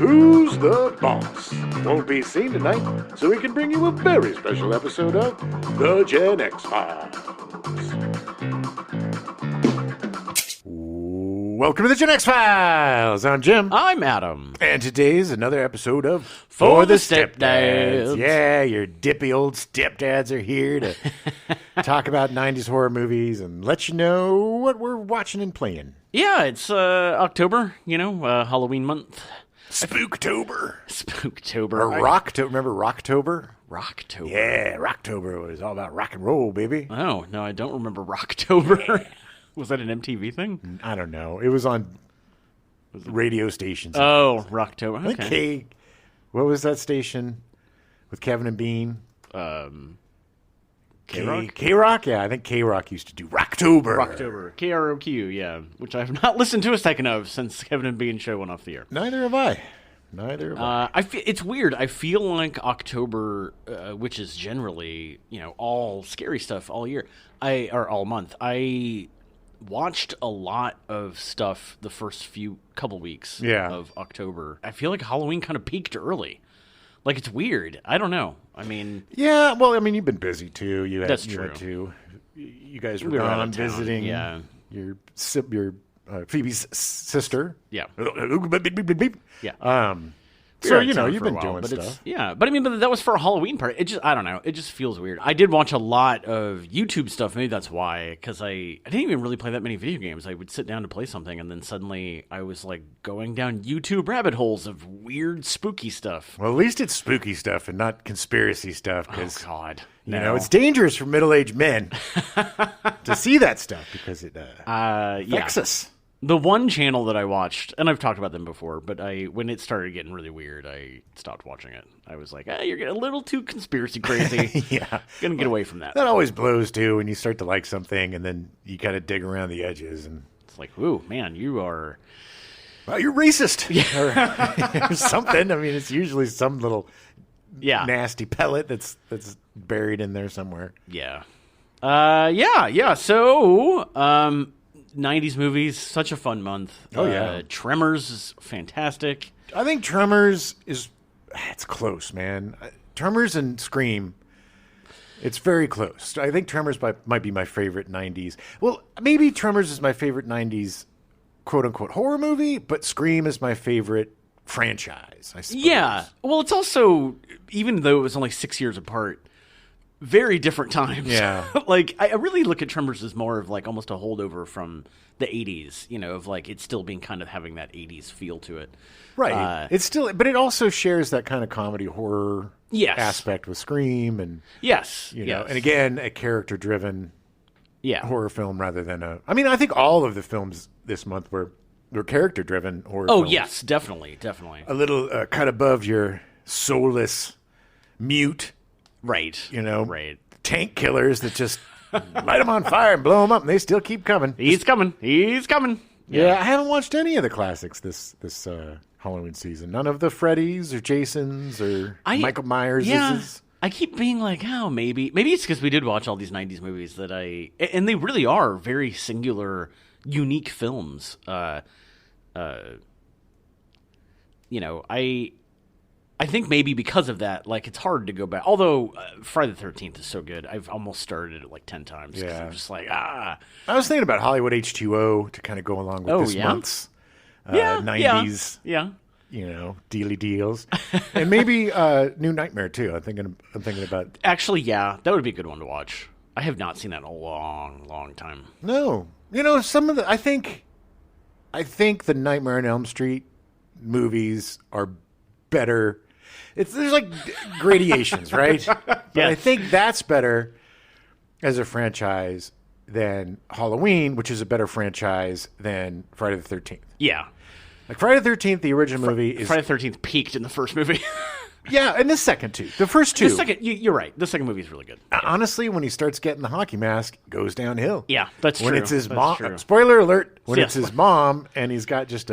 Who's the Boss? Won't be seen tonight, so we can bring you a very special episode of The Gen X Files. Welcome to The Gen X Files. I'm Jim. I'm Adam. And today's another episode of For the Stepdads. Yeah, your dippy old stepdads are here to talk about 90s horror movies and let you know what we're watching and playing. Yeah, it's October, Halloween month. Spooktober. Spooktober. Or Rocktober. Remember Rocktober? Rocktober. Yeah, Rocktober was all about rock and roll, baby. Oh, no, I don't remember Rocktober. Was that an MTV thing? I don't know. It was on radio stations. Oh, Rocktober. I think what was that station with Kevin and Bean? K-Rock? K-Rock? Yeah, I think K-Rock used to do Rocktober. Rocktober. KROQ, yeah. Which I have not listened to a second of since Kevin and Bean show went off the air. Neither have I. It's weird. I feel like October, which is generally, all scary stuff all year, or all month, I watched a lot of stuff the first couple weeks of October. I feel like Halloween kind of peaked early. Like, it's weird. I don't know. I mean... Yeah, well, I mean, you've been busy, too. That's true. You guys were gone visiting your Phoebe's sister. Yeah. Yeah. So, you've been doing stuff. But that was for a Halloween party. I don't know. It just feels weird. I did watch a lot of YouTube stuff. Maybe that's why. Because I didn't even really play that many video games. I would sit down to play something, and then suddenly I was, going down YouTube rabbit holes of weird, spooky stuff. Well, at least it's spooky stuff and not conspiracy stuff. Cause, oh, God. It's dangerous for middle-aged men to see that stuff because it affects us. The one channel that I watched, and I've talked about them before, but when it started getting really weird, I stopped watching it. I was like, you're getting a little too conspiracy crazy. Yeah. Gonna get away from that. That always blows, too, when you start to like something, and then you kind of dig around the edges. And it's like, ooh, man, you are... Well, you're racist. Or something. I mean, it's usually some little nasty pellet that's buried in there somewhere. Yeah. So... 90s movies, such a fun month. Oh, yeah. Tremors is fantastic. I think Tremors it's close, man. Tremors and Scream, it's very close. I think Tremors might be my favorite 90s. Well, maybe Tremors is my favorite 90s quote-unquote horror movie, but Scream is my favorite franchise, I suppose. Yeah. Well, it's also, even though it was only 6 years apart, very different times. Yeah. I really look at Tremors as more of almost a holdover from the 80s, of it still being kind of having that 80s feel to it. Right. But it also shares that kind of comedy horror aspect with Scream and and again, a character driven horror film rather than I think all of the films this month were character driven horror films. Oh, yes, definitely. A little cut above your soulless mute. Right. Right. Tank killers that just light them on fire and blow them up, and they still keep coming. He's coming. Yeah, I haven't watched any of the classics this Halloween season. None of the Freddys or Jasons or Michael Myers. Yeah, I keep being like, maybe it's because we did watch all these 90s movies and they really are very singular, unique films. I think maybe because of that, it's hard to go back. Although Friday the 13th is so good, I've almost started it 10 times. Yeah. I'm just I was thinking about Hollywood H2O to kind of go along with this month's 90s. Yeah. Dealy deals, and maybe New Nightmare too. I'm thinking about. Actually, yeah, that would be a good one to watch. I have not seen that in a long, long time. No, some of the. I think the Nightmare on Elm Street movies are better. There's gradations, right? But I think that's better as a franchise than Halloween, which is a better franchise than Friday the 13th. Yeah. Friday the 13th, the original movie is... Friday the 13th peaked in the first movie. Yeah, and the second too. The first two. You're right. The second movie is really good. Honestly, when he starts getting the hockey mask, it goes downhill. Yeah, that's true. When it's his mom... Spoiler alert. When it's his mom, and he's got just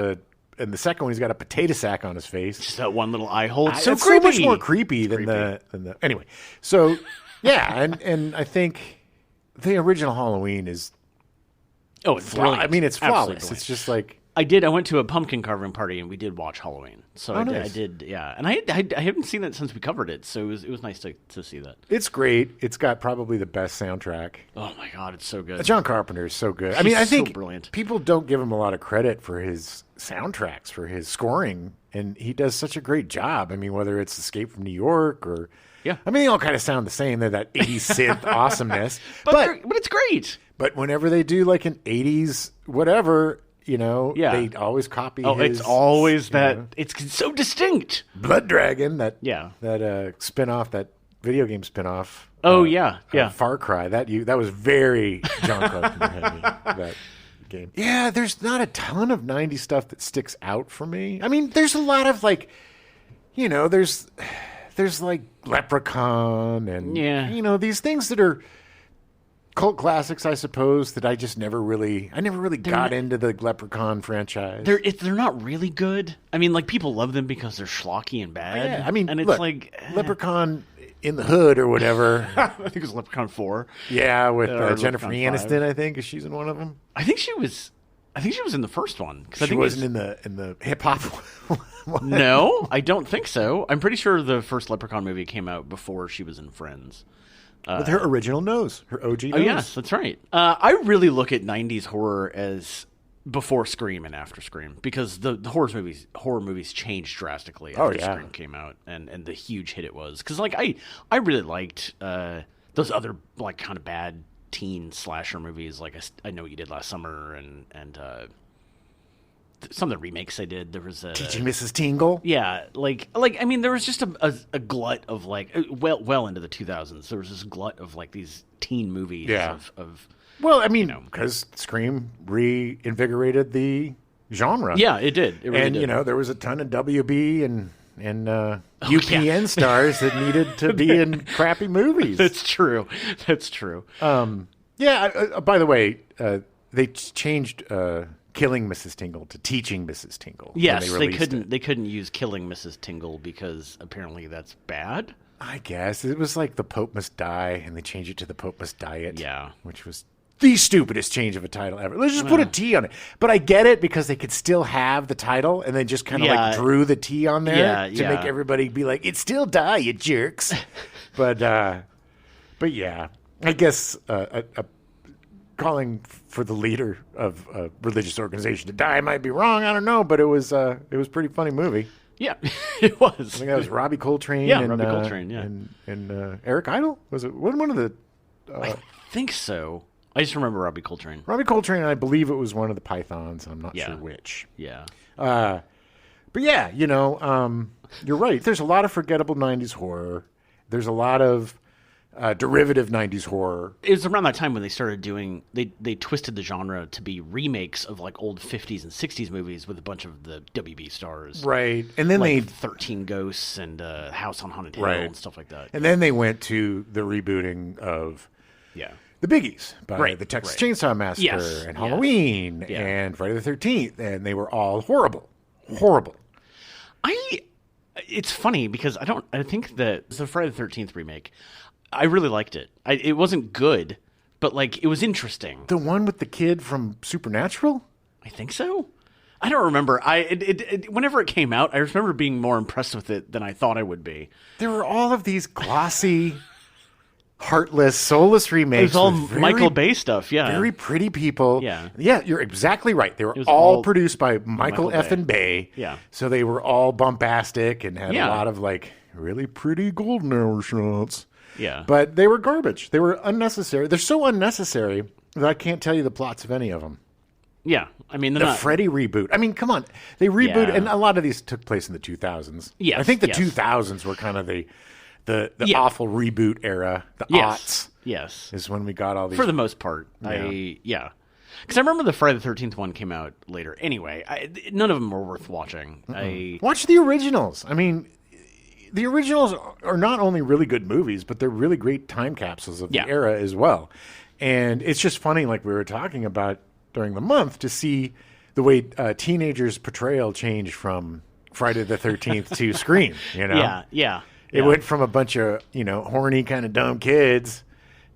in the second one, he's got a potato sack on his face. Just that one little eye hole. It's so much more creepy than the. Anyway, so yeah, and I think the original Halloween is. Oh, it's brilliant. I mean, it's flawless. It's just I did. I went to a pumpkin carving party and we did watch Halloween. So nice. I did. Yeah, and I haven't seen that since we covered it. So it was nice to see that. It's great. It's got probably the best soundtrack. Oh my God, it's so good. John Carpenter is so good. I He's mean, I think so brilliant. people don't give him a lot of credit for his soundtracks, for his scoring, and he does such a great job. I mean, whether it's Escape from New York or Yeah. I mean, they all kind of sound the same. They're that 80s synth awesomeness. but it's great. But whenever they do like an 80s whatever, Yeah. they always copy Oh, his, it's always that. It's so distinct. Blood Dragon, that spin-off, that video game spin-off. Oh, yeah. Far Cry. That was very John Carpenter heavy, that game. Yeah, there's not a ton of 90s stuff that sticks out for me. I mean, there's a lot of like, there's like Leprechaun and these things that are cult classics, I suppose, that I never really got into the Leprechaun franchise. They're not really good. I mean, like, people love them because they're schlocky and bad. Yeah, I mean, and it's look, like Leprechaun in the Hood or whatever. I think it was Leprechaun 4. Yeah, with Or Jennifer Leprechaun 5. Aniston. I think she's in one of them. I think she was in the first one. She wasn't in the hip hop one. No, I don't think so. I'm pretty sure the first Leprechaun movie came out before she was in Friends. With her original nose, her OG nose. Oh, yes, that's right. I really look at 90s horror as before Scream and after Scream, because the horror movies changed drastically after Scream came out, and the huge hit it was. Because like I really liked those other like kind of bad teen slasher movies, like I Know What You Did Last Summer, and some of the remakes they did. There was Teaching Mrs. Tingle. Yeah, like I mean, there was just a glut of like well into the 2000s. There was this glut of like these teen movies. Yeah. Of Well, I mean, because Scream reinvigorated the genre. Yeah, it did. It really and did. there was a ton of WB and UPN stars that needed to be in crappy movies. That's true. That's true. By the way, they changed Killing Mrs. Tingle to Teaching Mrs. Tingle. Yes, they couldn't use Killing Mrs. Tingle because apparently that's bad. I guess it was like The Pope Must Die, and they changed it to The Pope Must Diet. Yeah, which was the stupidest change of a title ever. Let's just put a T on it. But I get it because they could still have the title and then just kind of like drew the T on there to make everybody be like, "It's still Die, you jerks." but yeah, I guess calling for the leader of a religious organization to die might be wrong. I don't know, but it was a pretty funny movie. Yeah, it was. I think that was Robbie Coltrane. Yeah, and, Robbie Coltrane. Yeah, and Eric Idle. Was it one of the? I think so. I just remember Robbie Coltrane. Robbie Coltrane, I believe it was one of the Pythons. I'm not sure which. Yeah. But yeah, you're right. There's a lot of forgettable 90s horror. There's a lot of derivative 90s horror. It was around that time when they started doing, they twisted the genre to be remakes of like old 50s and 60s movies with a bunch of the WB stars. Right. And then like 13 Ghosts and House on Haunted Hill and stuff like that. And then they went to the rebooting of the biggies by the Texas Chainsaw Massacre and Halloween and Friday the 13th. And they were all horrible. Horrible. It's funny because I think that the Friday the 13th remake, I really liked it. It wasn't good, but like it was interesting. The one with the kid from Supernatural? I think so. I don't remember. Whenever it came out, I remember being more impressed with it than I thought I would be. There were all of these glossy, heartless, soulless remakes. It was all Michael Bay stuff, very pretty people. Yeah, you're exactly right. They were all produced by Michael Effin Bay. Yeah, so they were all bombastic and had a lot of like really pretty golden hour shots. Yeah. But they were garbage. They were unnecessary. They're so unnecessary that I can't tell you the plots of any of them. Yeah. I mean, the Freddy reboot. I mean, come on. They rebooted, and a lot of these took place in the 2000s. Yes. I think the 2000s were kind of the awful reboot era. The aughts. Yes. Is when we got all these. For the most part. Yeah. Because I remember the Friday the 13th one came out later. Anyway, none of them were worth watching. Watch the originals. I mean, the originals are not only really good movies, but they're really great time capsules of the era as well. And it's just funny, like we were talking about during the month, to see the way teenagers' portrayal changed from Friday the 13th to Scream. Yeah. It went from a bunch of, horny kind of dumb kids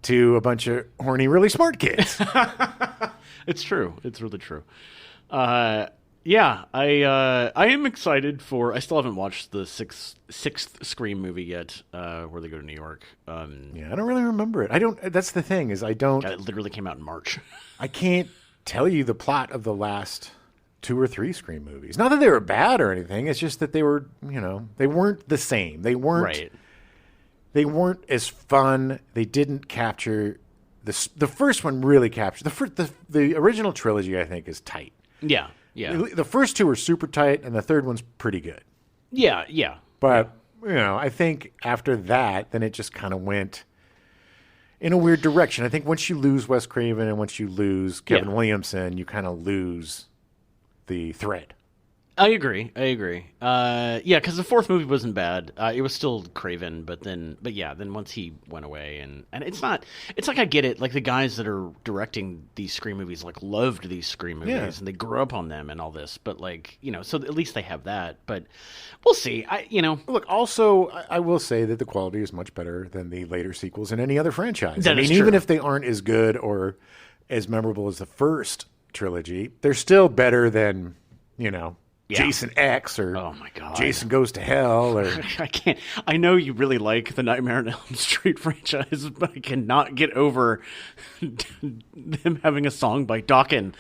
to a bunch of horny, really smart kids. It's true. It's really true. Yeah, I am excited for. I still haven't watched the sixth Scream movie yet, where they go to New York. Yeah, I don't really remember it. I don't. That's the thing is I don't. It literally came out in March. I can't tell you the plot of the last 2 or 3 Scream movies. Not that they were bad or anything. It's just that they were, they weren't the same. They weren't. Right. They weren't as fun. They didn't capture the first one. Really captured the original trilogy. I think is tight. Yeah. Yeah. The first 2 are super tight, and the third one's pretty good. Yeah. Yeah. But I think after that, then it just kind of went in a weird direction. I think once you lose Wes Craven and once you lose Kevin Williamson, you kind of lose the thread. I agree. Yeah, because the fourth movie wasn't bad. It was still Craven, but then once he went away, and it's not. It's like I get it. Like the guys that are directing these Scream movies, like loved these Scream movies, and they grew up on them and all this. But so at least they have that. But we'll see. Look. Also, I will say that the quality is much better than the later sequels in any other franchise. That is true. Even if they aren't as good or as memorable as the first trilogy, they're still better than Jason X or oh my God. Jason Goes to Hell or I can't. I know you really like the Nightmare on Elm Street franchise, but I cannot get over them having a song by Dawkins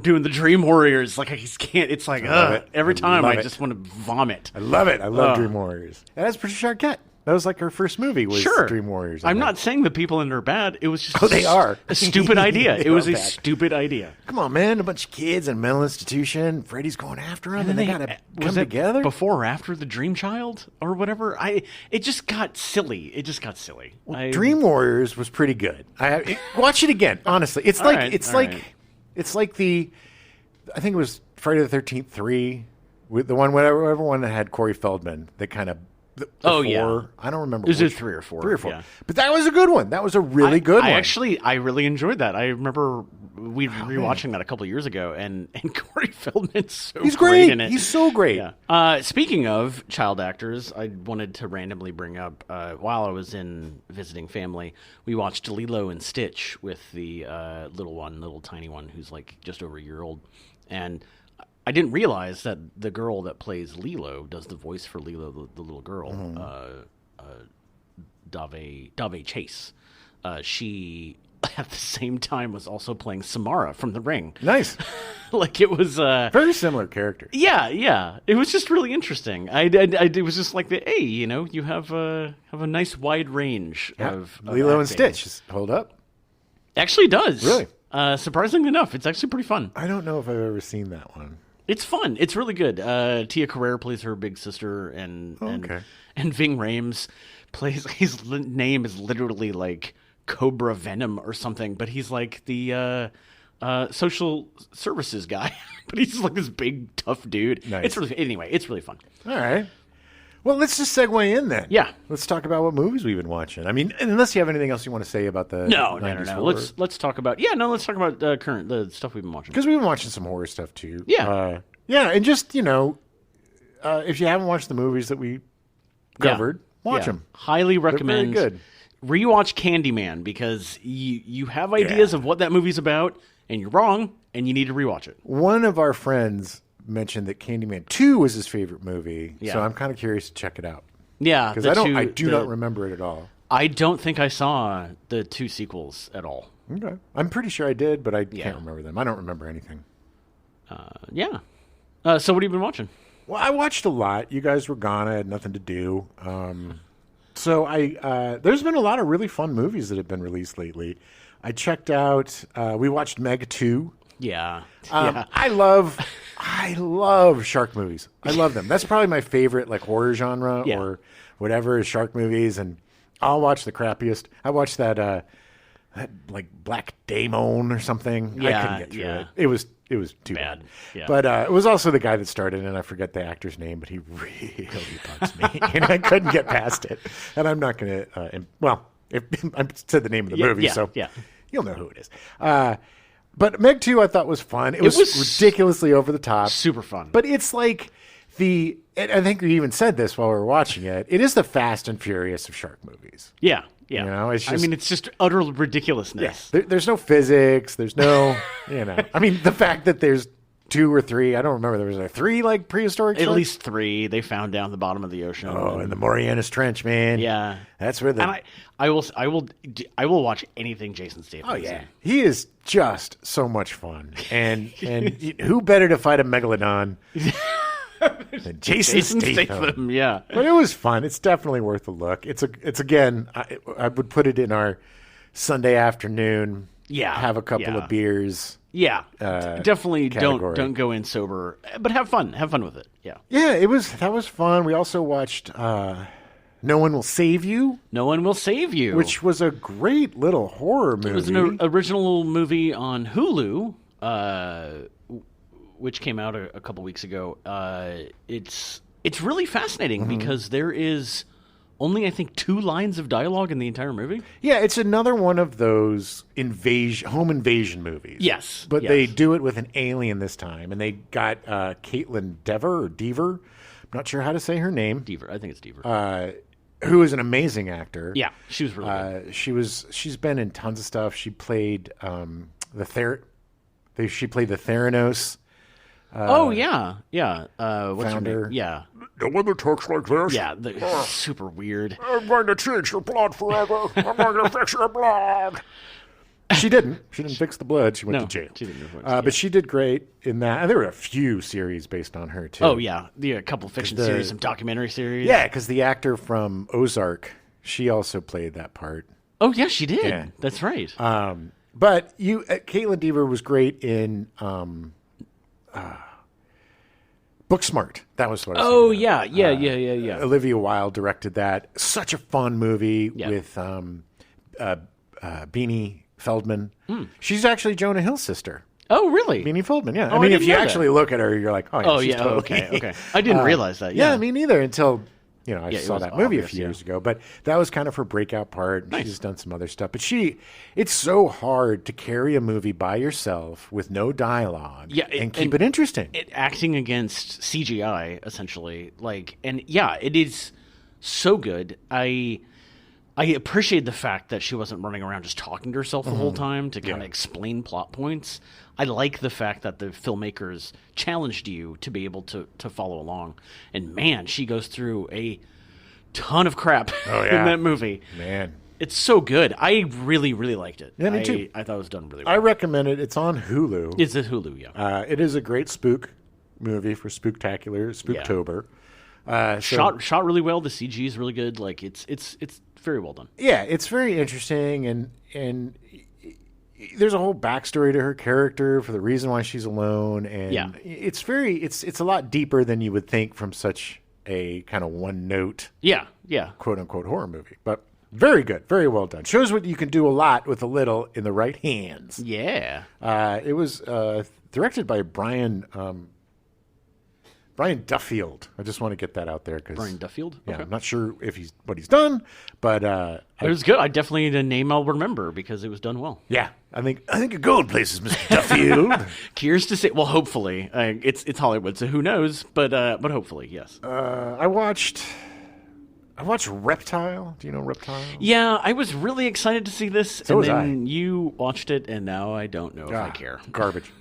doing the Dream Warriors. Like I just can't. It's like every time I just want to vomit. I love it. I love Dream Warriors. And that's Patricia Arquette. That was like her first movie was Dream Warriors. I'm not saying the people in it are bad. It was just they are. A stupid idea. It was a stupid idea. Come on, man. A bunch of kids in a mental institution. Freddy's going after them, and they got to come together. Before or after the Dream Child or whatever? It just got silly. Well, Dream Warriors was pretty good. Watch it again. Honestly, it's like the I think it was Friday the 13th 3 with the one whatever one that had Corey Feldman. That kind of. Yeah. I don't remember. Is it 3 or 4? 3 or 4. Yeah. But that was a good one. That was a really good one. I really enjoyed that. I remember we were rewatching that a couple of years ago, and Corey Feldman's He's great in it. He's so great. Yeah. Speaking of child actors, I wanted to randomly bring up, while I was in visiting family, we watched Lilo and Stitch with the little tiny one who's like just over a year old. And I didn't realize that the girl that plays Lilo does the voice for Lilo, the little girl, Dave Chase. She, at the same time, was also playing Samara from The Ring. Nice. Like it was very similar characters. Yeah. It was just really interesting. It was just like you have a nice wide range of Lilo and acting. Stitch hold up. Actually does. Really? Surprisingly enough, it's actually pretty fun. I don't know if I've ever seen that one. It's fun. It's really good. Tia Carrere plays her big sister, and Ving Rhames plays. His name is literally like Cobra Venom or something, but he's like the social services guy. But he's like this big tough dude. Nice. It's really fun. All right. Well, let's just segue in then. Yeah. Let's talk about what movies we've been watching. I mean, unless you have anything else you want to say about the No. 94. Let's talk about current the stuff we've been watching. Because we've been watching some horror stuff too. Yeah. And just, if you haven't watched the movies that we covered, watch them. Highly recommend. They're very good. Rewatch Candyman because you have ideas of what that movie's about, and you're wrong, and you need to rewatch it. One of our friends mentioned that Candyman 2 was his favorite movie, so I'm kind of curious to check it out. Yeah, because I do not remember it at all. I don't think I saw the 2 sequels at all. Okay, I'm pretty sure I did, but I can't remember them. I don't remember anything. So what have you been watching? Well, I watched a lot. You guys were gone. I had nothing to do. So there's been a lot of really fun movies that have been released lately. I checked out. We watched Meg 2. Yeah. I love shark movies. I love them. That's probably my favorite horror genre or whatever is shark movies, and I'll watch the crappiest. I watched that Black Daemon or something. I couldn't get through it. It was too bad. Yeah. But it was also the guy that started it, and I forget the actor's name, but he really bugs me, and I couldn't get past it. And I'm not going to. If I said the name of the movie, so you'll know who it is. But Meg 2 I thought was fun. It was ridiculously over the top. Super fun. But it's like I think we even said this while we were watching it. It is the Fast and Furious of shark movies. Yeah. It's just utter ridiculousness. Yeah. There's no physics. There's no, I mean, the fact that there's 2 or 3. I don't remember. There was like 3 like prehistoric. At sharks? least 3 they found down the bottom of the ocean. Oh, in the Marianas Trench, man. Yeah, that's where the. And I will watch anything Jason Statham. Oh yeah, he is just so much fun, and who better to fight a megalodon than Jason Statham? Yeah, but it was fun. It's definitely worth a look. It's again, I would put it in our Sunday afternoon. Yeah, have a couple of beers. Yeah, definitely category. don't go in sober, but have fun with it. Yeah, that was fun. We also watched No One Will Save You. No One Will Save You, which was a great little horror movie. It was an original movie on Hulu, which came out a couple weeks ago. It's really fascinating because there is only, I think, 2 lines of dialogue in the entire movie. Yeah, it's another one of those home invasion movies. Yes. But they do it with an alien this time. And they got Caitlin Dever. I'm not sure how to say her name. Dever. I think it's Dever. Who is an amazing actor. Yeah, she was really good. She's been in tons of stuff. She played she played the Theranos. Yeah. What's founder. her name? Yeah. The one that talks like this? Yeah, super weird. I'm going to change your blood forever. I'm going to fix your blood. She didn't. She didn't fix the blood. She went to jail. She didn't. But she did great in that. And there were a few series based on her, too. Oh, yeah. A couple fiction series, some documentary series. Yeah, because the actor from Ozark, she also played that part. Oh, yeah, she did. Yeah. That's right. But Caitlin Dever was great in Booksmart. That was what I was Oh, saying yeah. Olivia Wilde directed that. Such a fun movie with Beanie Feldman. She's actually Jonah Hill's sister. Oh, really? Beanie Feldman, yeah. Oh, I mean, I if you didn't know actually look at her, you're like, she's totally... okay. I didn't realize that. Yeah, me neither until... I saw that movie a few obvious, years ago, but that was kind of her breakout part. Nice. She's done some other stuff, but it's so hard to carry a movie by yourself with no dialogue and keep it interesting. Acting against CGI, essentially, it is so good. I appreciate the fact that she wasn't running around just talking to herself the whole time to kind of explain plot points. I like the fact that the filmmakers challenged you to be able to follow along. And man, she goes through a ton of crap in that movie. Man. It's so good. I really, really liked it. Yeah, me too. I thought it was done really well. I recommend it. It's on Hulu. It's at Hulu, yeah. It is a great spook movie for Spooktacular, Spooktober. Shot really well. The CG is really good. It's very well done. Yeah, it's very interesting, and there's a whole backstory to her character for the reason why she's alone, and it's a lot deeper than you would think from such a kind of one note, quote unquote horror movie. But very good, very well done. Shows what you can do a lot with a little in the right hands. Yeah. It was directed by Brian Duffield. I just want to get that out there because Brian Duffield. Yeah, Okay. I'm not sure what he's done, but it was good. I definitely need a name I'll remember because it was done well. Yeah, I think a gold places, Mr. Duffield. Curious to see. Well, hopefully, it's Hollywood, so who knows? But hopefully, yes. I watched Reptile. Do you know Reptile? Yeah, I was really excited to see this, So and was then you watched it, and now I don't know if I care. Garbage.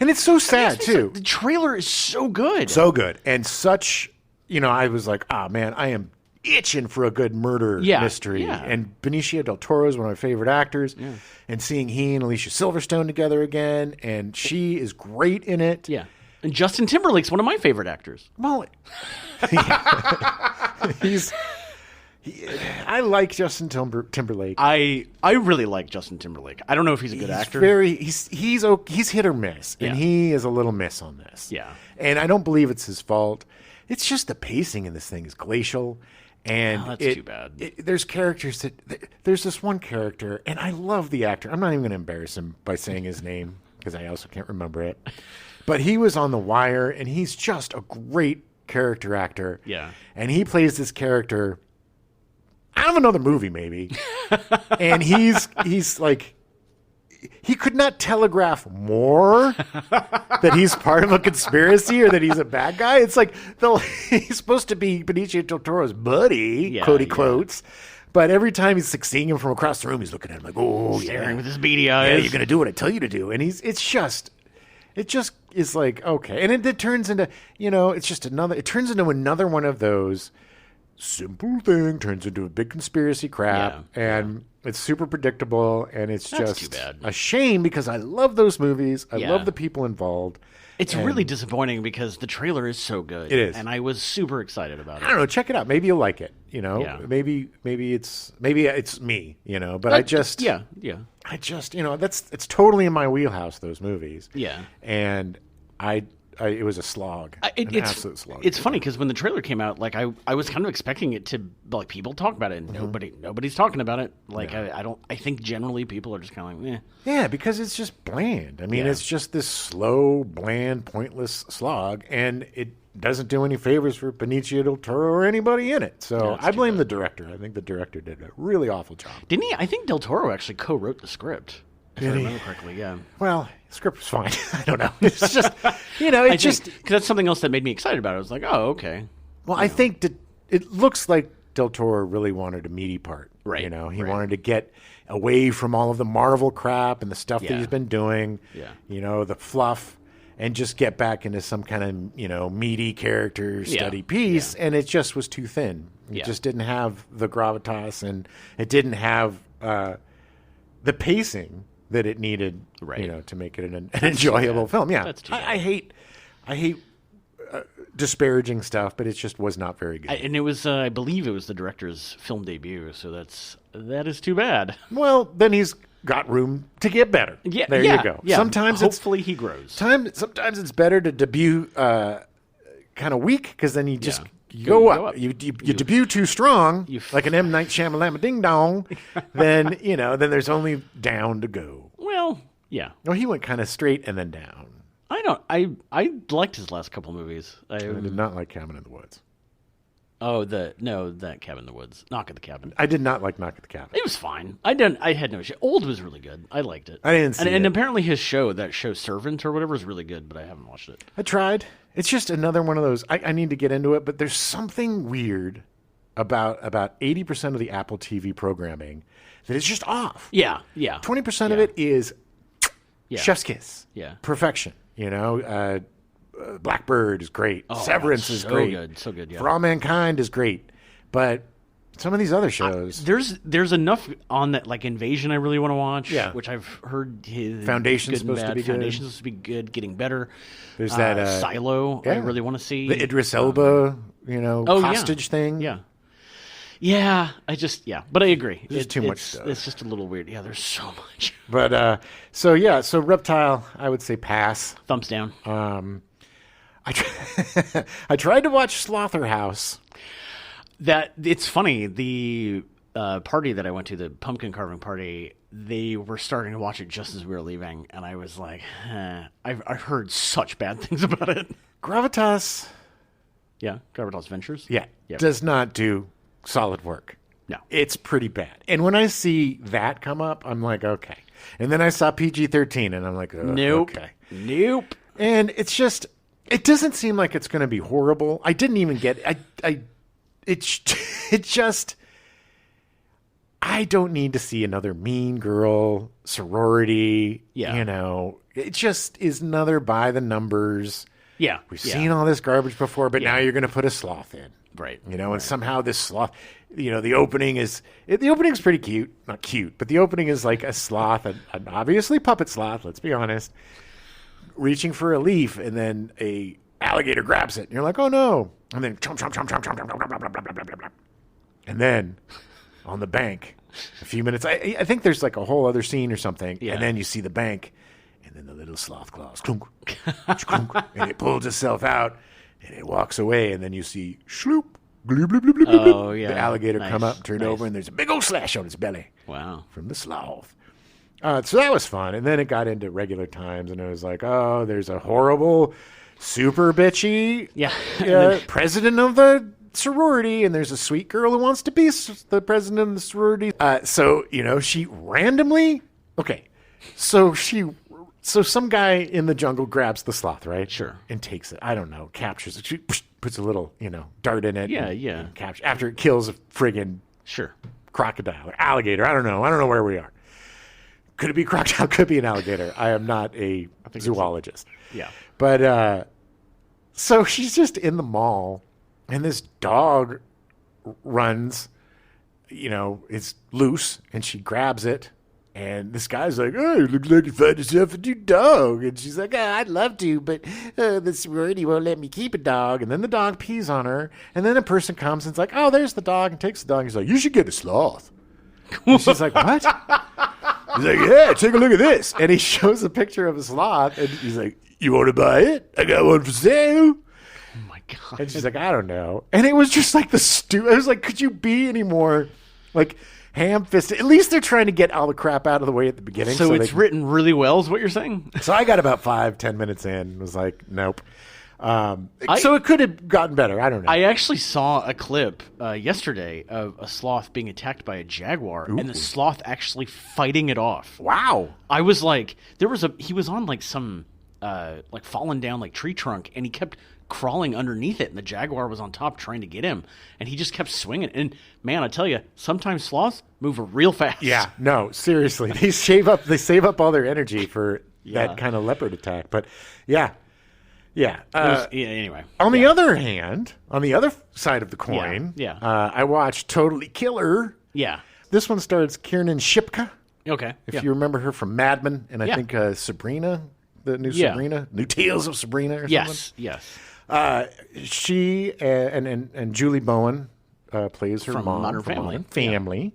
And it's so sad, too. The trailer is so good. So good. And such, I was like, man, I am itching for a good murder mystery. Yeah. And Benicio del Toro is one of my favorite actors. Yeah. And seeing he and Alicia Silverstone together again, and she is great in it. Yeah. And Justin Timberlake's one of my favorite actors. Well, I like Justin Timberlake. I really like Justin Timberlake. I don't know if he's a good actor. He's hit or miss, and he is a little miss on this. Yeah, and I don't believe it's his fault. It's just the pacing in this thing is glacial, and that's too bad. There's characters there's this one character, and I love the actor. I'm not even going to embarrass him by saying his name because I also can't remember it. But he was on The Wire, and he's just a great character actor. Yeah, and he plays this character out of another movie, maybe. And he's like, he could not telegraph more that he's part of a conspiracy or that he's a bad guy. It's like he's supposed to be Benicio del Toro's buddy, quote quotes. But every time he's seeing him from across the room, he's looking at him like, oh, staring with his beady eyes. Yeah, you're going to do what I tell you to do. And it's just, It just is like, okay. And it turns into, it turns into another one of those simple thing, turns into a big conspiracy crap. And it's super predictable. And it's That's too just bad. a shame because I love those movies. I love the people involved. It's really disappointing because the trailer is so good. It is. And I was super excited about it. I don't know. Check it out. Maybe you'll like it. Yeah. Maybe it's me. But I just it's totally in my wheelhouse. Those movies. Yeah. And it was a slog. An absolute slog. It's funny because when the trailer came out, like I was kind of expecting it to like people talk about it. And nobody's talking about it. Like I think generally people are just kind of like, eh. Yeah, because it's just bland. I mean, it's just this slow, bland, pointless slog, and it doesn't do any favors for Benicio del Toro or anybody in it. So I blame the director. I think the director did a really awful job. Didn't he? I think Del Toro actually co-wrote the script. If I remember correctly, yeah. Well, the script was fine. I don't know. It's just, because that's something else that made me excited about it. I was like, oh, okay. Well, I think that it looks like Del Toro really wanted a meaty part. Right. He wanted to get away from all of the Marvel crap and the stuff that he's been doing. Yeah. The fluff, and just get back into some kind of, meaty character study piece. And it just was too thin. It just didn't have the gravitas, and it didn't have the pacing that it needed, to make it an enjoyable film. Yeah, That's too bad. I hate disparaging stuff, but it just was not very good. And it was, I believe, it was the director's film debut, so that is too bad. Well, then he's got room to get better. Yeah, there you go. Yeah. Sometimes hopefully he grows. Sometimes it's better to debut kind of weak because then you just. You go up. You debut too strong, like an M. Night Shyamalan ding dong, then then there's only down to go. Well, yeah. No, he went kind of straight and then down. I liked his last couple movies. I did not like Cabin in the Woods. Oh, that Cabin in the Woods, Knock at the Cabin. I did not like Knock at the Cabin. It was fine. I had no issue. Old was really good. I liked it. I didn't see it. And apparently his show, that show Servant or whatever, is really good, but I haven't watched it. I tried. It's just another one of those. I need to get into it, but there's something weird about 80% of the Apple TV programming that is just off. Yeah. 20% of it is chef's kiss. Yeah. Perfection. Blackbird is great. Severance is great. So good, yeah. For All Mankind is great. But some of these other shows. There's enough on that, like Invasion I really want to watch, which I've heard his Foundation's supposed to be good. Foundation's supposed to be good, getting better. There's that Silo I really want to see. The Idris Elba, hostage thing. Yeah. Yeah, but I agree. There's too much stuff. It's just a little weird. Yeah, there's so much. But so Reptile, I would say pass. Thumbs down. I tried to watch Slaughterhouse. That it's funny. The party that I went to, the pumpkin carving party, they were starting to watch it just as we were leaving, and I was like, I've heard such bad things about it. Gravitas. Yeah, Gravitas Ventures. Yeah, does not do solid work. No. It's pretty bad. And when I see that come up, I'm like, okay. And then I saw PG-13, and I'm like, nope. Okay. Nope. And it's just, it doesn't seem like it's going to be horrible. I didn't even get, it just, I don't need to see another Mean Girl sorority. Yeah. It just is another by the numbers. Yeah. We've seen all this garbage before, but now you're going to put a sloth in. Right. And somehow this sloth, the opening's pretty cute. Not cute, but the opening is like a sloth, an obviously puppet sloth, let's be honest, reaching for a leaf, and then a alligator grabs it. And you're like, oh no. And then chomp, chomp, chomp, chomp, chomp, chomp, chomp, chomp, chomp, chomp, chomp, chomp. And then on the bank, a few minutes, I think there's like a whole other scene or something, and then you see the bank, and then the little sloth claws, clunk, clunk, and it pulls itself out, and it walks away, and then you see shloop, bloop, bloop, bloop, bloop, bloop, the alligator come up, turn over, and there's a big old slash on its belly. Wow. From the sloth. So that was fun. And then it got into regular times, and it was like, oh, there's a horrible, super bitchy president of the sorority, and there's a sweet girl who wants to be the president of the sorority. So she randomly, So some guy in the jungle grabs the sloth, right? Sure. And takes it. I don't know. Captures it. She puts a little, dart in it. Yeah. After it kills a friggin' crocodile or alligator. I don't know where we are. Could it be a crocodile? Could be an alligator. I am not a zoologist. Yeah. But so she's just in the mall, and this dog runs, it's loose, and she grabs it. And this guy's like, oh, it looks like you found yourself a new dog. And she's like, I'd love to, but the sorority won't let me keep a dog. And then the dog pees on her. And then a person comes and is like, oh, there's the dog, and takes the dog. And he's like, you should get a sloth. And she's like, what? He's like, yeah, take a look at this. And he shows a picture of a sloth. And he's like, you want to buy it? I got one for sale. Oh, my God. And she's like, I don't know. And it was just like it was like, could you be any more like ham-fisted? At least they're trying to get all the crap out of the way at the beginning. So it's written really well is what you're saying? So I got about 5-10 minutes in and was like, nope. So it could have gotten better. I don't know. I actually saw a clip yesterday of a sloth being attacked by a jaguar, and the sloth actually fighting it off. Wow. I was like, he was on like some like fallen down like tree trunk, and he kept crawling underneath it, and the jaguar was on top trying to get him, and he just kept swinging. And man, I tell you, sometimes sloths move real fast. Yeah, no, seriously, they save up all their energy for that kind of leopard attack. But yeah. Anyway, on the other hand, on the other side of the coin, I watched Totally Killer. Yeah, this one stars Kiernan Shipka. Okay, if you remember her from Mad Men, and I think Sabrina, the new Sabrina, New Tales of Sabrina, or something. Yes. She and Julie Bowen plays her from mom Modern from Family. Modern Family.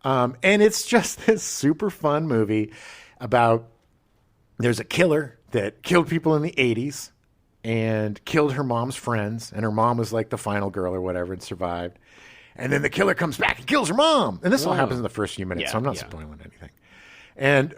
And it's just this super fun movie about there's a killer that killed people in the 80s and killed her mom's friends, and her mom was like the final girl or whatever and survived. And then the killer comes back and kills her mom. And this all happens in the first few minutes, so I'm not spoiling anything. And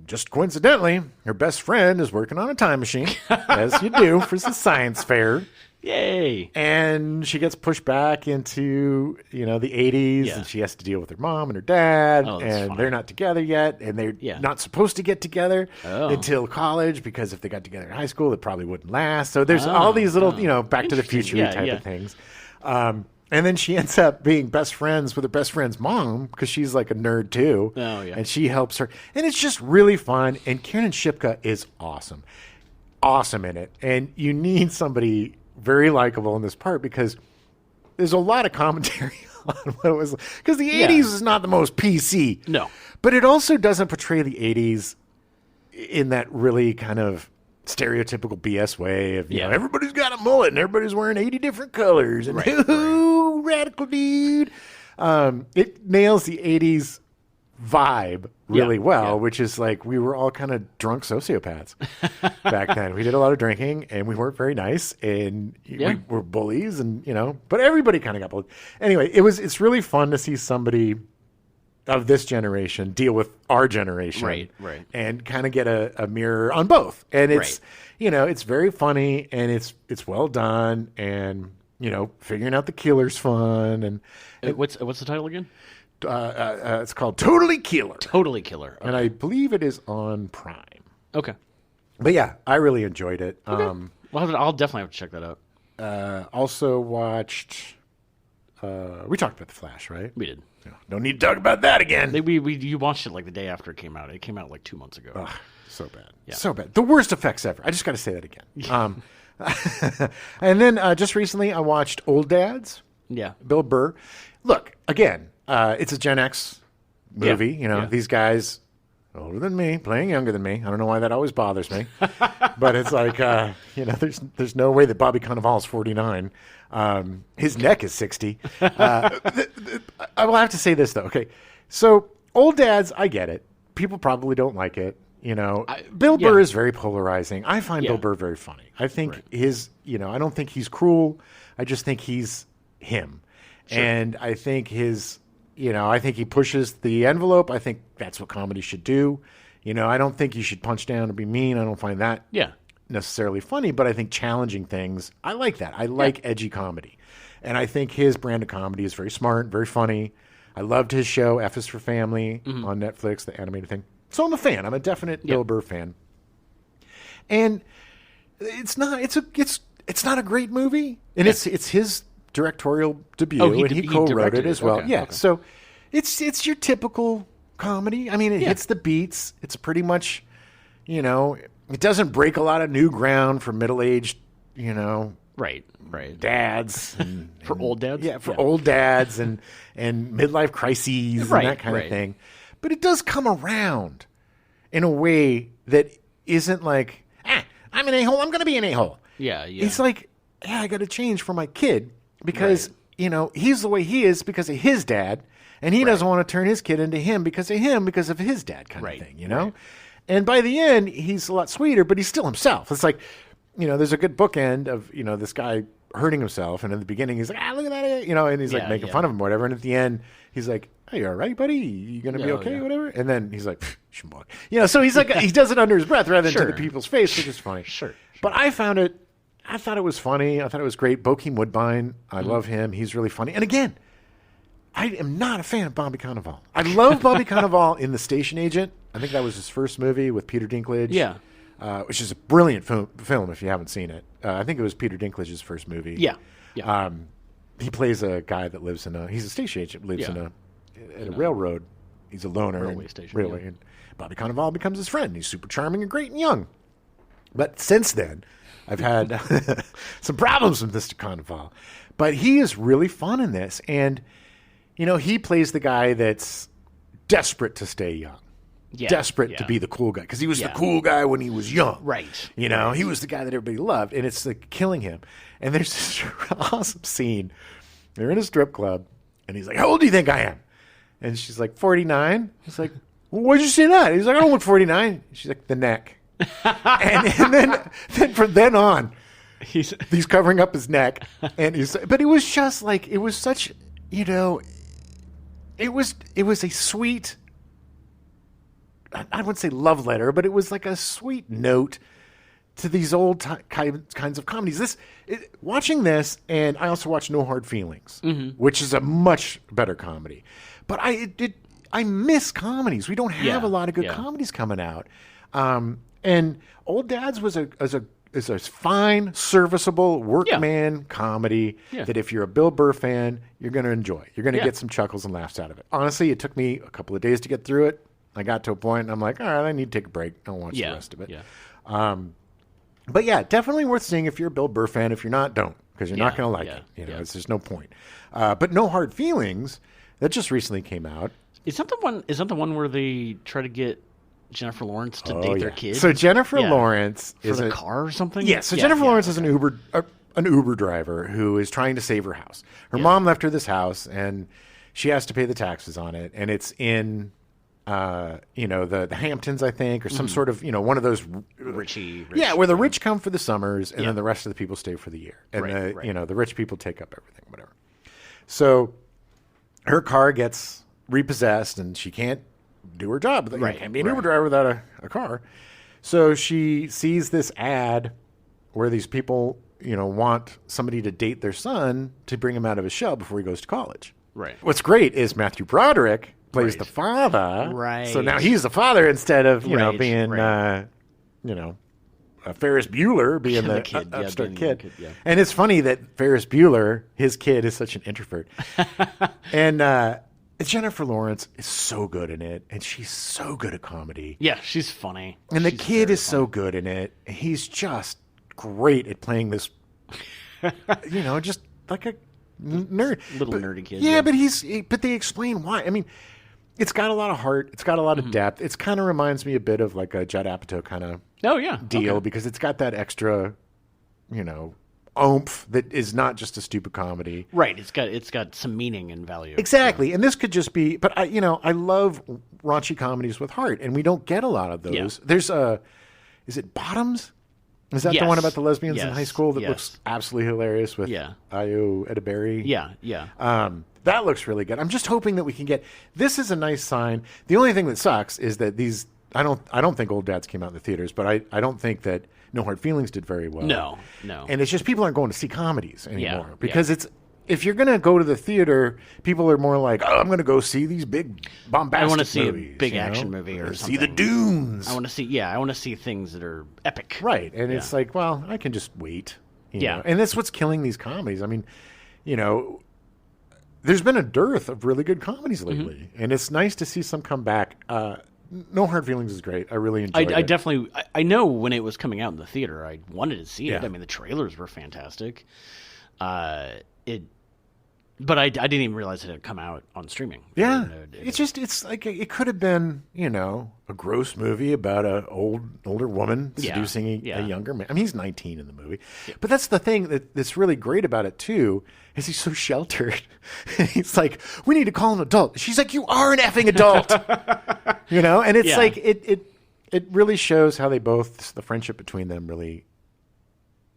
just coincidentally, her best friend is working on a time machine, as you do for the science fair. Yay! And she gets pushed back into, the 80s, and she has to deal with her mom and her dad, and they're not together yet, and they're not supposed to get together until college, because if they got together in high school, it probably wouldn't last. So there's all these little, Back to the Future type of things. And then she ends up being best friends with her best friend's mom, because she's like a nerd too. Oh, yeah. And she helps her. And it's just really fun. And Kiernan Shipka is awesome. Awesome in it. And you need somebody very likable in this part, because there's a lot of commentary on what it was. Because the 80s is not the most PC. No. But it also doesn't portray the 80s in that really kind of stereotypical BS way of, everybody's got a mullet and everybody's wearing 80 different colors. And radical dude. It nails the 80s vibe really well, which is like we were all kind of drunk sociopaths back then. We did a lot of drinking and we weren't very nice, and we were bullies, and but everybody kind of got bullied. Anyway, it's really fun to see somebody of this generation deal with our generation, right, and kind of get a mirror on both. And it's it's very funny, and it's well done, and figuring out the killer's fun. And what's the title again? It's called Totally Killer. Totally Killer. Okay. And I believe it is on Prime. Okay. But yeah, I really enjoyed it. Okay. Well, I'll definitely have to check that out. Also watched. We talked about The Flash, right? We did. Don't need to talk about that again. You watched it like the day after it came out. It came out like 2 months ago. Ugh, so bad. Yeah. So bad. The worst effects ever. I just got to say that again. And then just recently I watched Old Dads. Yeah. Bill Burr. Look, again, it's a Gen X movie. These guys older than me, playing younger than me. I don't know why that always bothers me. But it's like, there's no way that Bobby Cannavale's 49. His neck is 60. I will have to say this, though. Okay, so Old Dads, I get it. People probably don't like it. Bill Burr is very polarizing. I find Bill Burr very funny. I think I don't think he's cruel. I just think he's him. Sure. And I think I think he pushes the envelope. I think that's what comedy should do. I don't think you should punch down or be mean. I don't find that necessarily funny, but I think challenging things, I like that. I like edgy comedy. And I think his brand of comedy is very smart, very funny. I loved his show, F is for Family, on Netflix, the animated thing. So I'm a fan. I'm a definite Bill Burr fan. And it's not a great movie. And it's his directorial debut, and he co-wrote it as well. Okay. So it's your typical comedy. I mean, it hits the beats. It's pretty much, you know, it doesn't break a lot of new ground for middle-aged, you know, right. dads. For old dads? Yeah, for old dads and midlife crises and that kind of thing. But it does come around in a way that isn't like, I'm an a-hole, I'm going to be an a-hole. Yeah. It's like, I got to change for my kid because, you know, he's the way he is because of his dad, and he doesn't want to turn his kid into him because of his dad kind of thing, you know? Right. And by the end, he's a lot sweeter, but he's still himself. It's like, you know, there's a good bookend of, you know, this guy hurting himself, and in the beginning he's like, look at that, you know, and he's like making fun of him or whatever, and at the end he's like, hey, you all right, buddy? You gonna be okay or whatever? And then he's like, schmuck. You know, so he's like, he does it under his breath rather than to the people's face, which is funny. Sure. But I thought it was funny. I thought it was great. Bokeem Woodbine, I love him. He's really funny. And again, I am not a fan of Bobby Cannavale. I love Bobby Cannavale in The Station Agent. I think that was his first movie with Peter Dinklage. Yeah. Which is a brilliant film if you haven't seen it. I think it was Peter Dinklage's first movie. Yeah. He plays a guy that lives he's a station agent, lives in a railroad. He's a loner. Railway station. Really. And Bobby Cannavale becomes his friend. He's super charming and great and young. But since then, I've had some problems with Mr. Cannavale. But he is really fun in this. And, you know, he plays the guy that's desperate to stay young. Desperate to be the cool guy. Because he was the cool guy when he was young. Right. You know, he was the guy that everybody loved. And it's like killing him. And there's this awesome scene. They're in a strip club. And he's like, how old do you think I am? And she's like, 49. He's like, well, why'd you say that? He's like, I don't look 49. She's like, the neck. and then from then on, he's covering up his neck. But it was just like, it was such, you know, it was a sweet, I wouldn't say love letter, but it was like a sweet note to these old kinds of comedies. Watching this, and I also watched No Hard Feelings, which is a much better comedy. But I miss comedies. We don't have a lot of good comedies coming out. And Old Dads was a fine, serviceable workman comedy that if you're a Bill Burr fan, you're going to enjoy. You're going to get some chuckles and laughs out of it. Honestly, it took me a couple of days to get through it. I got to a point, and I'm like, all right, I need to take a break. I'll watch the rest of it. Yeah. But yeah, definitely worth seeing if you're a Bill Burr fan. If you're not, don't, because you're not going to like it. You know, there's no point. But No Hard Feelings, that just recently came out. Is that the one where they try to get Jennifer Lawrence to date their kid? So Jennifer Lawrence is a car or something? Yeah, so Jennifer Lawrence is an Uber driver who is trying to save her house. Her mom left her this house, and she has to pay the taxes on it, and it's in you know, the Hamptons, I think, or some sort of, you know, one of those rich, where the rich come for the summers and then the rest of the people stay for the year, and you know, the rich people take up everything, whatever. So her car gets repossessed, and she can't do her job. You can't be an Uber driver without a car. So she sees this ad where these people, you know, want somebody to date their son to bring him out of his shell before he goes to college. Right. What's great is Matthew Broderick plays the father. Right. So now he's the father instead of, you know, being, you know, Ferris Bueller being the kid, upstart kid. And it's funny that Ferris Bueller, his kid, is such an introvert. And Jennifer Lawrence is so good in it, and she's so good at comedy. Yeah, she's funny. And the kid is so good in it. He's just great at playing this, you know, just like a nerd. Nerdy kid. Yeah, but they explain why. I mean, it's got a lot of heart. It's got a lot of depth. It kind of reminds me a bit of like a Judd Apatow kind of deal because it's got that extra, you know, oomph that is not just a stupid comedy. Right. It's got some meaning and value. Exactly. Yeah. And this could just be, but I love raunchy comedies with heart, and we don't get a lot of those. Yeah. There's is it Bottoms? Is that the one about the lesbians in high school that looks absolutely hilarious with Ayo Edebiri? Yeah. That looks really good. I'm just hoping that we can get, this is a nice sign. The only thing that sucks is that these, I don't think Old Dads came out in the theaters, but I don't think that No Hard Feelings did very well. No. And it's just people aren't going to see comedies anymore because it's, if you're going to go to the theater, people are more like, oh, I'm going to go see these big bombastic movies. I want to see a big action movie or something. See the dunes. I want to see things that are epic. Right. And it's like, well, I can just wait. You know? And that's what's killing these comedies. I mean, you know, there's been a dearth of really good comedies lately, and it's nice to see some come back. No Hard Feelings is great. I really enjoyed it. I definitely, I know when it was coming out in the theater, I wanted to see it. Yeah. I mean, the trailers were fantastic. But I didn't even realize it had come out on streaming. Yeah, it's like it could have been, a gross movie about a older woman seducing a younger man. I mean, he's 19 in the movie, but that's the thing that's really great about it too, is he's so sheltered. He's like, we need to call an adult. She's like, you are an effing adult, and it's like it really shows how the friendship between them really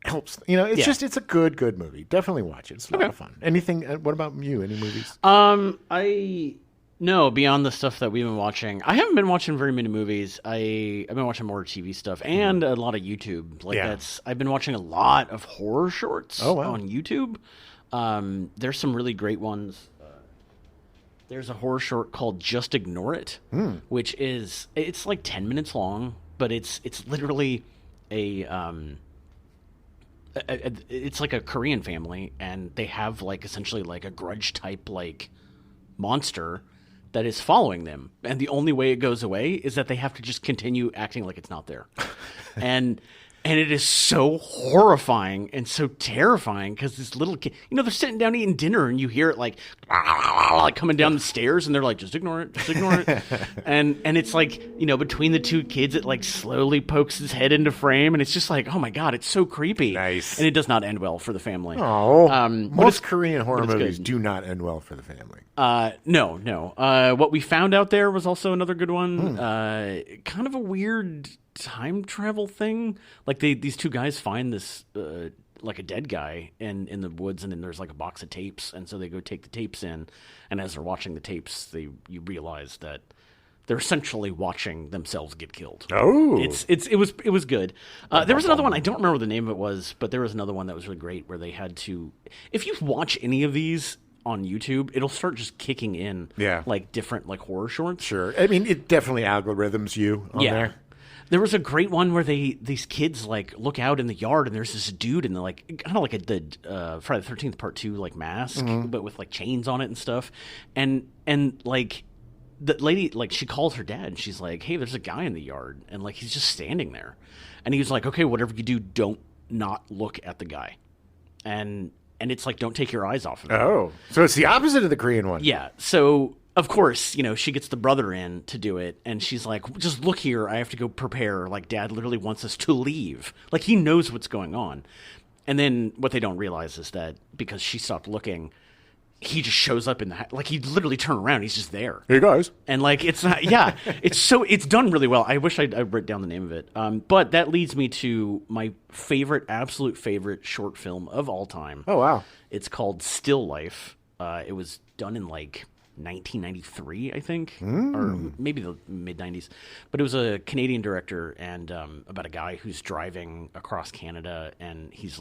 helps. It's a good movie. Definitely watch it. It's a lot of fun. Anything? What about you? Any movies? No, beyond the stuff that we've been watching, I haven't been watching very many movies. I've been watching more TV stuff and a lot of YouTube. I've been watching a lot of horror shorts on YouTube. There's some really great ones. There's a horror short called Just Ignore It, which it's like 10 minutes long, but it's literally it's like a Korean family, and they have essentially a grudge type monster that is following them, and the only way it goes away is that they have to just continue acting like it's not there. and it is so horrifying and so terrifying because this little kid, they're sitting down eating dinner and you hear it like coming down the stairs, and they're like, just ignore it, and it's between the two kids, it slowly pokes his head into frame, and it's just like, oh my god, it's so creepy. Nice. And it does not end well for the family. Most Korean horror movies do not end well for the family. No. What We Found Out There was also another good one. Kind of a weird time travel thing. These two guys find this a dead guy in the woods, and then there's a box of tapes, and so they go take the tapes in, and as they're watching the tapes, you realize that they're essentially watching themselves get killed. Oh, it was good. There was another one, I don't remember what the name of it was, but there was another one that was really great where they had to, if you watch any of these on YouTube, it'll start just kicking in different horror shorts. Sure. I mean, it definitely algorithms you on there. There was a great one where these kids look out in the yard, and there's this dude in the kind of like the Friday the 13th Part 2 mask, but with chains on it and stuff, and the lady she calls her dad, and she's like, hey, there's a guy in the yard, and he's just standing there, and he was like, okay, whatever you do, don't not look at the guy, and it's don't take your eyes off of him. Oh, so it's the opposite of the Korean one. Yeah, so of course, she gets the brother in to do it, and she's like, just look here, I have to go prepare. Dad literally wants us to leave. He knows what's going on. And then what they don't realize is that because she stopped looking, he just shows up in the he literally turned around, he's just there. Hey guys. And it's not, it's done really well. I wish I wrote down the name of it. But that leads me to my absolute favorite short film of all time. Oh wow. It's called Still Life. It was done in 1993, I think, or maybe the mid-90s. But it was a Canadian director, and about a guy who's driving across Canada, and he's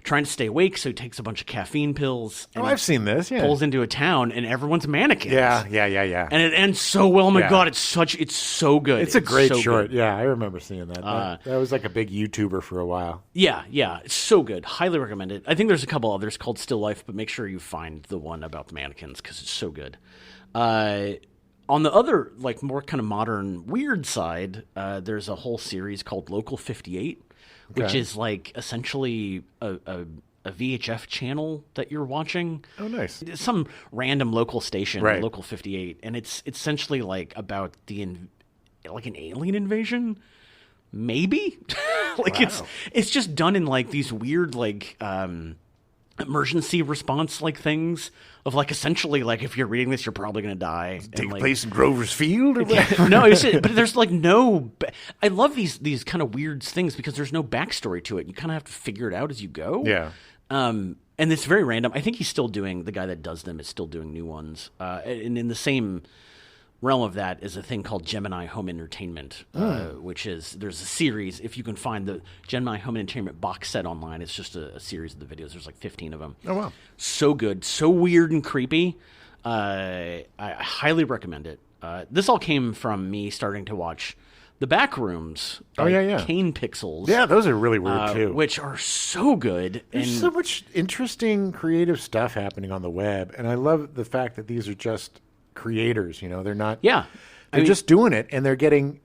trying to stay awake, so he takes a bunch of caffeine pills. And I've seen this. Yeah, pulls into a town, and everyone's mannequins. Yeah. And it ends so well. Oh my god, it's so good. It's a great short. Good. Yeah, I remember seeing that. That was a big YouTuber for a while. Yeah, it's so good. Highly recommend it. I think there's a couple others called Still Life, but make sure you find the one about the mannequins because it's so good. On the other, more kind of modern, weird side, there's a whole series called Local 58. Which is essentially a VHF channel that you're watching. Oh, nice. Some random local station, right. Local 58, and it's essentially about an alien invasion, maybe. Wow. It's just done in these weird emergency response things of essentially if you're reading this, you're probably going to die. Take place in Grover's Field or what? No, but there's no. I love these kind of weird things because there's no backstory to it. You kind of have to figure it out as you go. Yeah. And it's very random. I think the guy that does them is still doing new ones. And in the same realm of that is a thing called Gemini Home Entertainment, which is, there's a series, if you can find the Gemini Home Entertainment box set online, it's just a series of the videos. There's 15 of them. Oh, wow. So good, so weird and creepy. I highly recommend it. This all came from me starting to watch The Backrooms. Oh, yeah. Kane Pixels. Yeah, those are really weird too. Which are so good. There's so much interesting, creative stuff happening on the web, and I love the fact that these are just creators. They're not. Yeah, they're just doing it, and they're getting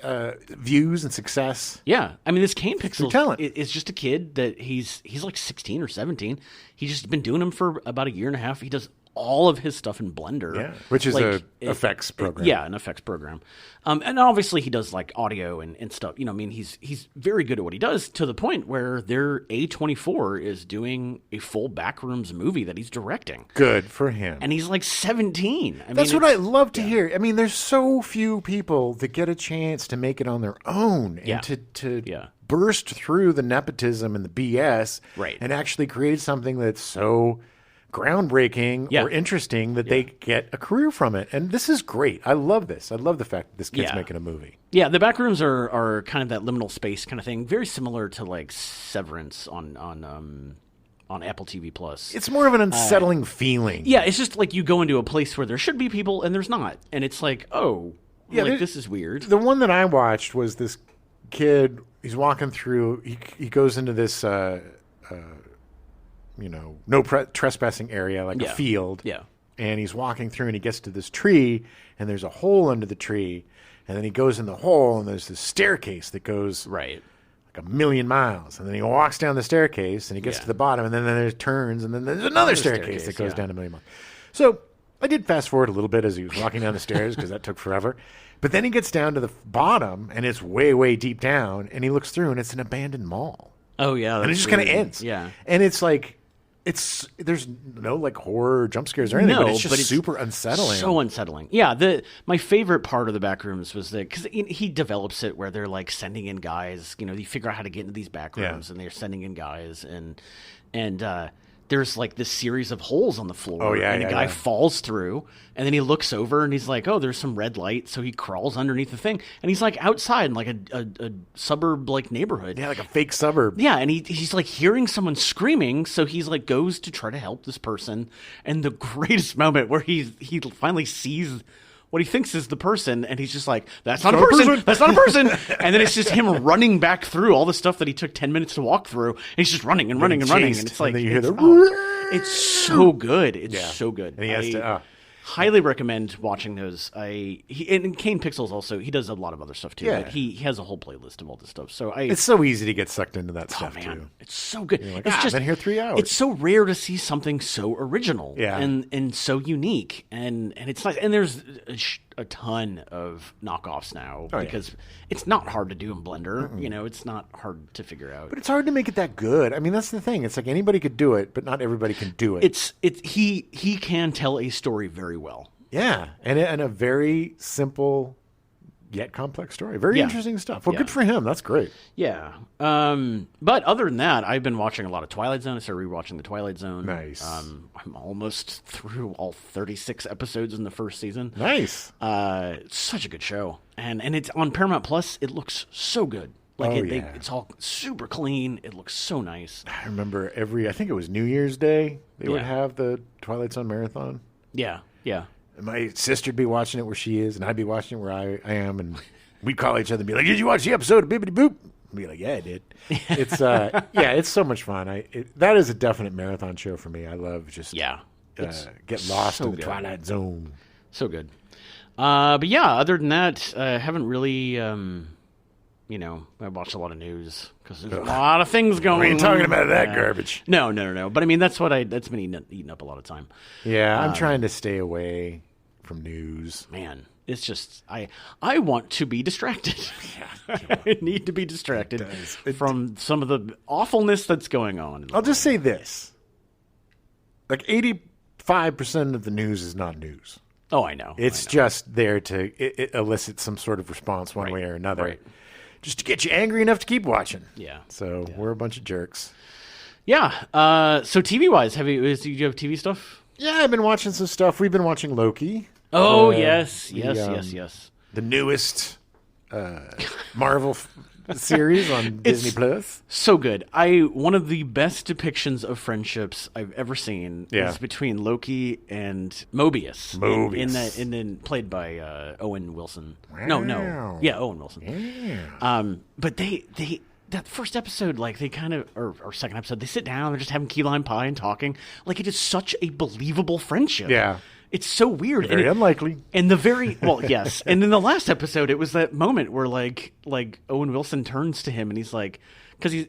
views and success. Yeah, I mean, this Kane Pixels talent. is just a kid that he's like 16 or 17. He's just been doing them for about a year and a half. He does all of his stuff in Blender, which is a effects program. Yeah, an effects program. And obviously he does like audio and stuff. I mean, he's very good at what he does, to the point where their A24 is doing a full Backrooms movie that he's directing. Good for him. And he's like 17. That's what I love to hear. I mean, there's so few people that get a chance to make it on their own and to burst through the nepotism and the BS, right, and actually create something that's so groundbreaking or interesting that they get a career from it. And this is great. I love this. I love the fact that this kid's making a movie. Yeah, the Backrooms are kind of that liminal space kind of thing, very similar to like Severance on Apple TV Plus. It's more of an unsettling feeling. Yeah, it's just like you go into a place where there should be people and there's not, and it's like, this is weird. The one that I watched was this kid. He's walking through. He goes into this. No trespassing area, like a field. Yeah. And he's walking through and he gets to this tree and there's a hole under the tree. And then he goes in the hole and there's this staircase that goes like a million miles. And then he walks down the staircase and he gets to the bottom and then there's turns and then there's another staircase that goes down a million miles. So I did fast forward a little bit as he was walking down the stairs because that took forever. But then he gets down to the bottom and it's way, way deep down and he looks through and it's an abandoned mall. Oh, yeah. And it just kind of ends. Yeah. And it's like, there's no like horror or jump scares or anything, but it's just super unsettling. So unsettling. Yeah, my favorite part of the Backrooms was that because he develops it where they're like sending in guys. You figure out how to get into these backrooms, and they're sending in guys, and there's like this series of holes on the floor, and a guy falls through, and then he looks over and he's like, oh, there's some red light, so he crawls underneath the thing, and he's like outside in like a suburb like neighborhood, like a fake suburb, and he's like hearing someone screaming, so he's like goes to try to help this person, and the greatest moment where he finally sees what he thinks is the person, and he's just like, that's not a person. That's not a person. And then it's just him running back through all the stuff that he took 10 minutes to walk through. And he's just running and running and running. And it's like, it's so good. It's so good. And he has to highly recommend watching those. And Kane Pixels also, he does a lot of other stuff too. Like he has a whole playlist of all this stuff. So it's so easy to get sucked into that stuff too. It's so good. Like, it's just been here 3 hours. It's so rare to see something so original and so unique, and it's nice. And there's a ton of knockoffs now because it's not hard to do in Blender. Mm-mm. It's not hard to figure out. But it's hard to make it that good. I mean, that's the thing. It's like anybody could do it, but not everybody can do it. He can tell a story very well. Yeah, and a very simple yet complex story. Very interesting stuff. Well, good for him. That's great. Yeah. But other than that, I've been watching a lot of Twilight Zone. I started rewatching the Twilight Zone. Nice. I'm almost through all 36 episodes in the first season. Nice. Such a good show. And it's on Paramount Plus. It looks so good. It's all super clean. It looks so nice. I remember I think it was New Year's Day, they would have the Twilight Zone marathon. Yeah, yeah. And my sister'd be watching it where she is, and I'd be watching it where I am, and we'd call each other and be like, did you watch the episode of Bibbidi Boop? I'd be like, yeah, I did. It's it's so much fun. That is a definite marathon show for me. I love just get lost in the Twilight Zone. So good. But yeah, other than that, I haven't really... I watched a lot of news because there's a lot of things going on. We ain't talking about that garbage. No. But I mean, that's been eating up a lot of time. Yeah, I'm trying to stay away from news. Man, it's just, I want to be distracted. I need to be distracted from some of the awfulness that's going on. I'll just say this. Like 85% of the news is not news. Oh, I know. It's just there to elicit some sort of response one way or another. Right. Just to get you angry enough to keep watching. Yeah. So we're a bunch of jerks. Yeah. So TV-wise, do you have TV stuff? Yeah, I've been watching some stuff. We've been watching Loki. Oh, yes. The newest Marvel series on Disney Plus. So good. One of the best depictions of friendships I've ever seen is between Loki and Mobius. In then played by Owen Wilson. Wow. No. Yeah, Owen Wilson. Yeah. But they that first episode, like they kind of or second episode, they sit down, they're just having key lime pie and talking. Like it is such a believable friendship. Yeah. It's so weird. Very unlikely. And yes. And in the last episode, it was that moment where like Owen Wilson turns to him and he's like, because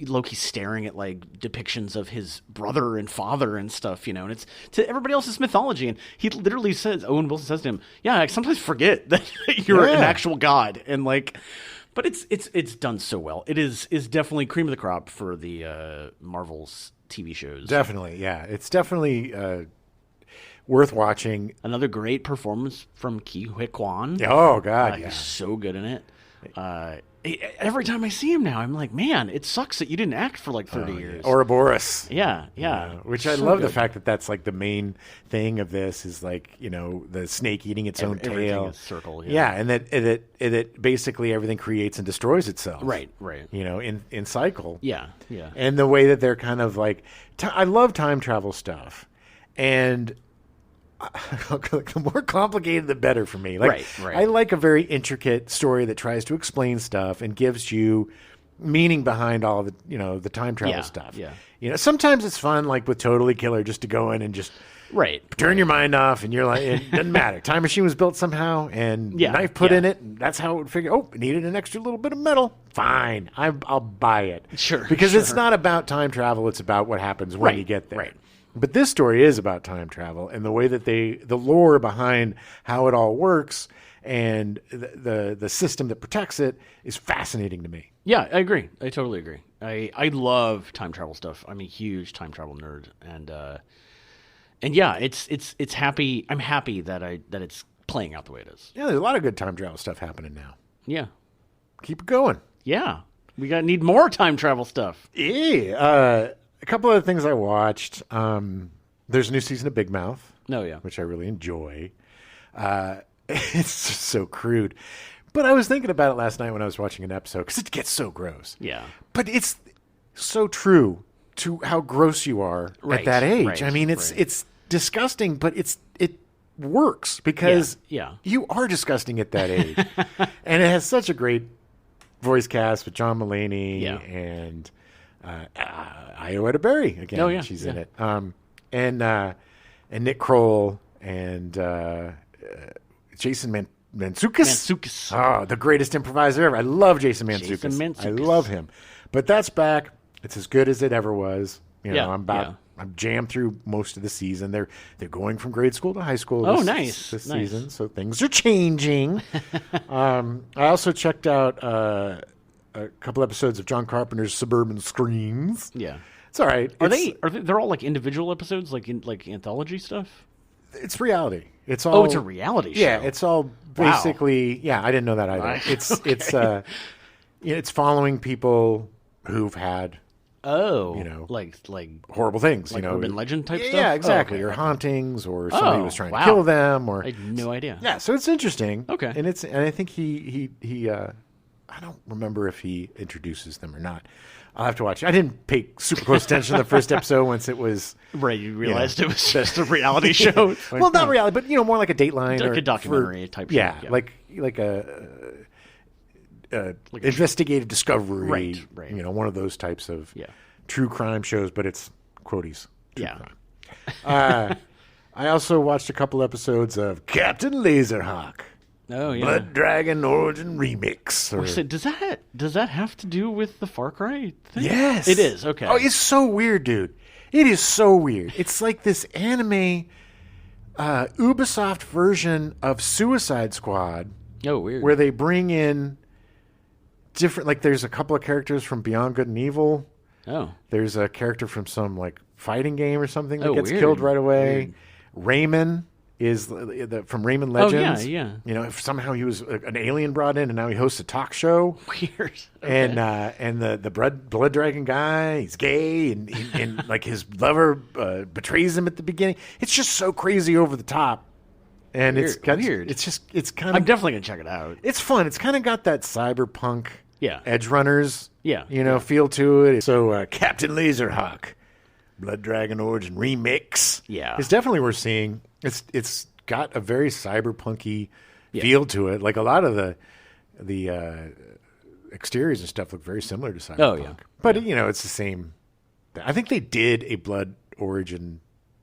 Loki's staring at like depictions of his brother and father and stuff, and it's to everybody else's mythology. And he literally says, Owen Wilson says to him, "Yeah, I sometimes forget that you're an actual god." And like, but it's done so well. It is definitely cream of the crop for the Marvel's TV shows. Definitely, yeah. It's definitely worth watching. Another great performance from Ke Huy Quan. Oh God, He's so good in it. Every time I see him now, I'm like, man, it sucks that you didn't act for like 30 years. Ouroboros. Yeah. Which I love the fact that that's like the main thing of this is like, the snake eating its own tail. Everything is circle. Yeah, and that basically everything creates and destroys itself. Right. In cycle. Yeah. And the way that they're kind of like, I love time travel stuff. And the more complicated, the better for me. Like, right. I like a very intricate story that tries to explain stuff and gives you meaning behind all the, the time travel stuff. Yeah. Sometimes it's fun, like with Totally Killer, just to go in and just turn your mind off, and you're like, it doesn't matter. Time machine was built somehow, and knife put in it, and that's how it would figure. Oh, it needed an extra little bit of metal. Fine, I'll buy it. Sure, because it's not about time travel; it's about what happens when you get there. Right. But this story is about time travel and the way that the lore behind how it all works and the system that protects it is fascinating to me. Yeah, I agree. I totally agree. I love time travel stuff. I'm a huge time travel nerd, and yeah, it's happy. I'm happy that it's playing out the way it is. Yeah, there's a lot of good time travel stuff happening now. Yeah, keep it going. Yeah, we need more time travel stuff. Yeah. A couple of things I watched. There's a new season of Big Mouth. Oh, yeah. Which I really enjoy. It's just so crude. But I was thinking about it last night when I was watching an episode because it gets so gross. Yeah. But it's so true to how gross you are at that age. Right, I mean, it's disgusting, but it works because you are disgusting at that age. And it has such a great voice cast with John Mulaney and Iowa Berry again. Oh, yeah. She's in it. And Nick Kroll and Jason Mantzoukas. Oh, the greatest improviser ever. I love Jason Mantzoukas. I love him. But that's back. It's as good as it ever was. I'm jammed through most of the season. They're going from grade school to high school this season, so things are changing. I also checked out a couple episodes of John Carpenter's Suburban Screams. Yeah, it's all right. They're all like individual episodes, like anthology stuff? It's reality. It's all. Oh, it's a reality show. Yeah, it's all basically. Wow. Yeah, I didn't know that either. It's following people who've had. Like horrible things, like urban legend type stuff. Yeah, exactly. Or hauntings, or somebody was trying to kill them, or I had no idea. Yeah, so it's interesting. Okay, and I think he I don't remember if he introduces them or not. I'll have to watch it. I didn't pay super close attention to the first episode once it was... Right, you realized it was just a reality show. Well, not reality, but, more like a Dateline. Like a documentary type show. Yeah, like investigative discovery. Right. One of those types of true crime shows, but it's quoties. True crime. I also watched a couple episodes of Captain Laserhawk. Oh, yeah. Blood Dragon Origin Remix. Does that have to do with the Far Cry thing? Yes. It is, okay. Oh, it's so weird, dude. It is so weird. It's like this anime Ubisoft version of Suicide Squad. Oh, weird. Where they bring in different, like there's a couple of characters from Beyond Good and Evil. Oh. There's a character from some like fighting game or something that gets killed right away. Weird. Rayman is from Rayman Legends. Oh, yeah. If somehow he was an alien brought in and now he hosts a talk show. Weird. Okay. And the blood dragon guy, he's gay and like his lover betrays him at the beginning. It's just so crazy over the top. And weird. It's kind of... I'm definitely going to check it out. It's fun. It's kind of got that cyberpunk Edge Runners, Yeah. feel to it. So Captain Laserhawk, Blood Dragon Origin remix, it's definitely worth seeing. It's got a very cyberpunky feel to it. Like a lot of the exteriors and stuff look very similar to cyberpunk. Oh yeah, but it's the same. I think they did a Blood Origin.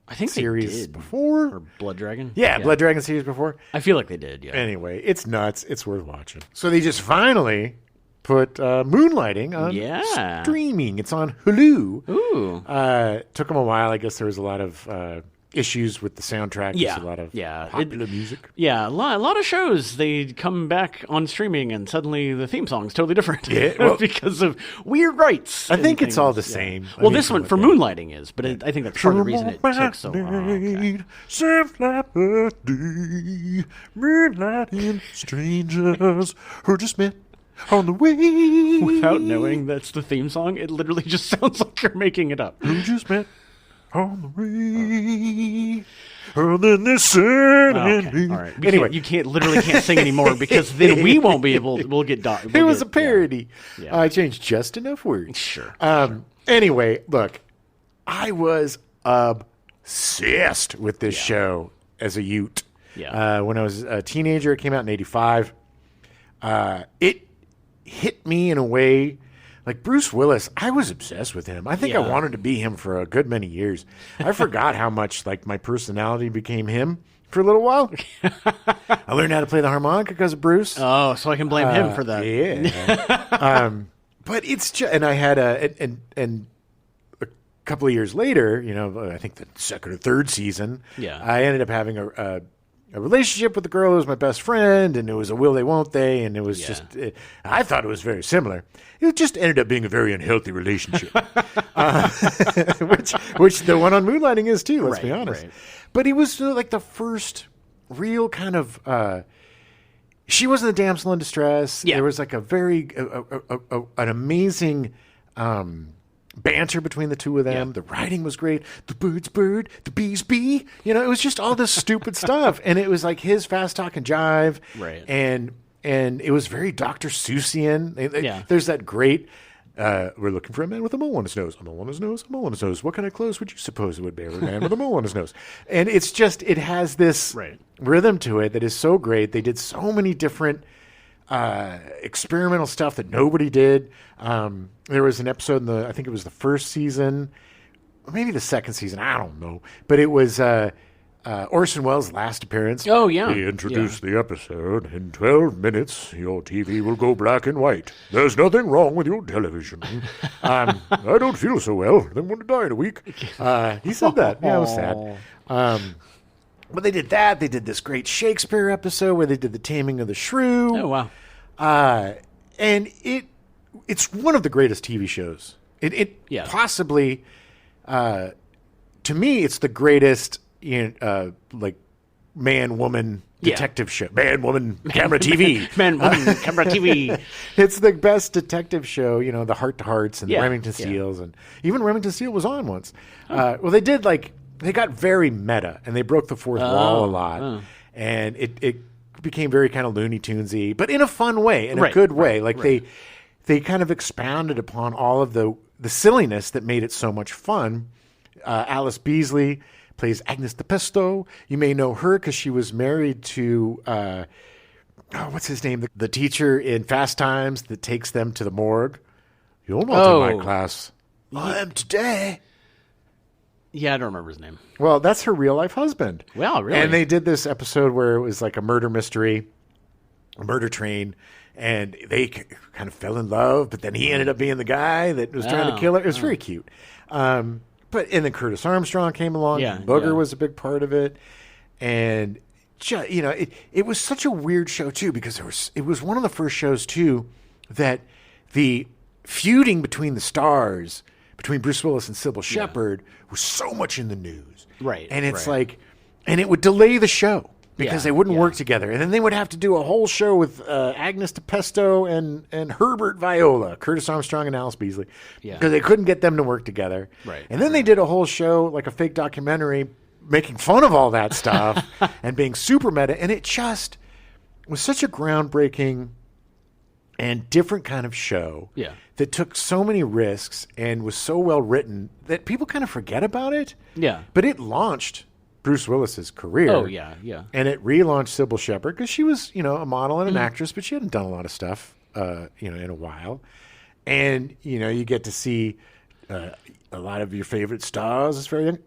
I think series they did before, or Blood Dragon. Yeah, Blood Dragon series before. I feel like they did. Yeah. Anyway, it's nuts. It's worth watching. So they just finally put Moonlighting on streaming. It's on Hulu. Ooh. Took them a while. I guess there was a lot of issues with the soundtrack. Yeah. There's a lot of popular music. Yeah, a lot of shows, they come back on streaming and suddenly the theme song's totally different. Yeah, well, because of weird rights. I think it's all the same. Well, this one for Moonlighting is, but I think that's part of the reason it took so long. Okay. Moonlighting strangers who just met on the way. Without knowing that's the theme song, it literally just sounds like you're making it up. Who just met on the way, and then they said, all right. Anyway, you literally can't sing anymore because then we won't be able. We'll get. It was a parody. Yeah. I changed just enough words. Sure. Anyway, look, I was obsessed with this show as a Ute. Yeah. When I was a teenager, it came out in '85. It hit me in a way. Like Bruce Willis, I was obsessed with him. I think I wanted to be him for a good many years. I forgot how much like my personality became him for a little while. I learned how to play the harmonica because of Bruce. Oh, so I can blame him for that. Yeah. But it's just, and I had and a couple of years later, I think the second or third season, I ended up having a relationship with the girl who was my best friend, and it was a will they, won't they, and it was just, I thought it was very similar. It just ended up being a very unhealthy relationship, which the one on Moonlighting is too, let's be honest. Right. But it was like the first real kind of, she wasn't a damsel in distress. Yeah. There was like a very, an amazing banter between the two of them. Yeah. The writing was great. The bird's bird, the bee's bee. It was just all this stupid stuff. And it was like his fast talk and jive. Right. And it was very Dr. Seussian. There's that great, we're looking for a man with a mole on his nose. A mole on his nose, a mole on his nose. What kind of clothes would you suppose it would be? A man with a mole on his nose. And it's just, it has this rhythm to it that is so great. They did so many different experimental stuff that nobody did. There was an episode in I think it was the first season, or maybe the second season. I don't know, but it was Orson Welles' last appearance. Oh yeah, he introduced the episode. In 12 minutes, your TV will go black and white. There's nothing wrong with your television. I don't feel so well. I'm going to die in a week. He said that. Yeah, it was sad. But they did that. They did this great Shakespeare episode where they did the Taming of the Shrew. Oh wow! And it's one of the greatest TV shows. It possibly, to me, it's the greatest like man-woman detective show. Man-woman camera TV. Man-woman camera TV. It's the best detective show. The Heart to Hearts and the Remington Steels, and even Remington Steele was on once. Well, they did they got very meta, and they broke the fourth wall a lot, and it became very kind of Looney Tunesy, but in a fun way, in a good way. They kind of expounded upon all of the silliness that made it so much fun. Alice Beasley plays Agnes de Pesto. You may know her because she was married to what's his name? The teacher in Fast Times that takes them to the morgue. You're not in my class. I am today. Yeah, I don't remember his name. Well, that's her real life husband. Wow, really? And they did this episode where it was like a murder mystery, a murder train, and they kind of fell in love, but then he ended up being the guy that was trying to kill her. It was very cute. And then Curtis Armstrong came along. Yeah, Booger was a big part of it. And, it was such a weird show, too, because it was one of the first shows, too, that the feuding between the stars, between Bruce Willis and Sybil Shepherd, was so much in the news. Right. And it's and it would delay the show because they wouldn't work together. And then they would have to do a whole show with Agnes de Pesto and Herbert Viola, Curtis Armstrong and Alice Beasley, because they couldn't get them to work together. Right. And then they did a whole show, like a fake documentary, making fun of all that stuff and being super meta. And it just was such a groundbreaking and different kind of show that took so many risks and was so well written that people kind of forget about it. Yeah. But it launched Bruce Willis's career. Oh, yeah, yeah. And it relaunched Sybil Shepherd because she was, a model and an actress, but she hadn't done a lot of stuff, in a while. And, you get to see a lot of your favorite stars. It's very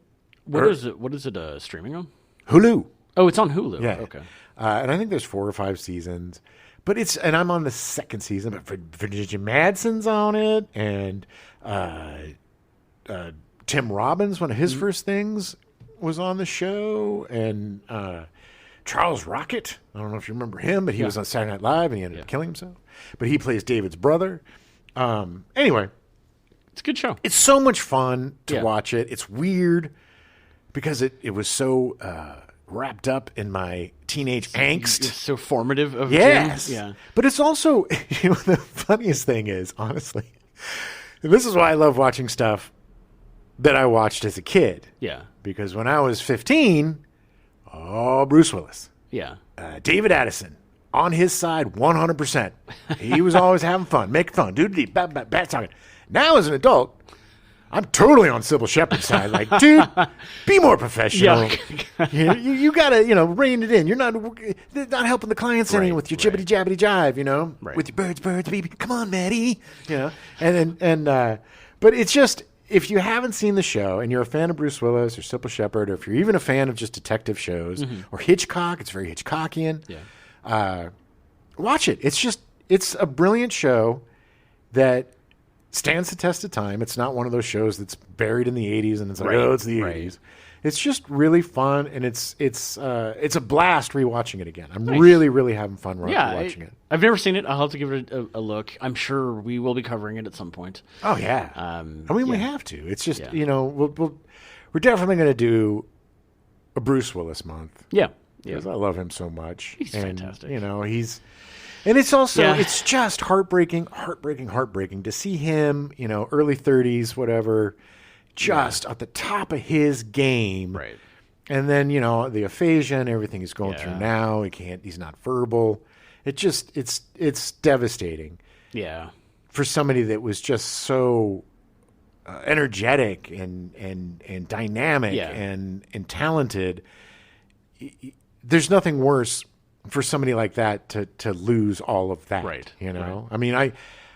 What is it streaming on? Hulu. Oh, it's on Hulu. Yeah. Okay. And I think there's 4 or 5 seasons. But and I'm on the 2nd season, but Virginia Madsen's on it, and Tim Robbins, one of his first things, was on the show, and Charles Rocket, I don't know if you remember him, but he was on Saturday Night Live, and he ended up killing himself. But he plays David's brother. Anyway. It's a good show. It's so much fun to watch it. It's weird because it was so wrapped up in my teenage angst. It's so formative of yes. Jim. Yeah. But it's also, the funniest thing is, honestly, and this is why I love watching stuff that I watched as a kid. Yeah. Because when I was 15, Bruce Willis. Yeah. David Addison, on his side, 100%. He was always having fun, making fun, bad talking. Now as an adult, I'm totally on Sybil Shepherd's side. Like, dude, be more professional. Yeah. you gotta, rein it in. You're not helping the clients any with your jibbity jabbity jive, with your birds, baby. Come on, Maddie. But it's just, if you haven't seen the show and you're a fan of Bruce Willis or Sybil Shepherd, or if you're even a fan of just detective shows or Hitchcock, it's very Hitchcockian. Yeah. Watch it. It's a brilliant show that stands the test of time. It's not one of those shows that's buried in the 80s and it's like, it's the 80s. It's just really fun, and it's a blast rewatching it again. I'm really, really having fun watching it. I've never seen it. I'll have to give it a look. I'm sure we will be covering it at some point. Oh, yeah. We have to. It's just, we're definitely going to do a Bruce Willis month. Yeah. Because I love him so much. He's fantastic. And it's also, it's just heartbreaking to see him, early 30s, whatever, just at the top of his game. Right. And then, the aphasia and everything he's going through now, he's not verbal. It's devastating. Yeah. For somebody that was just so energetic and dynamic and talented. There's nothing worse for somebody like that to lose all of that. Right. Right. I mean,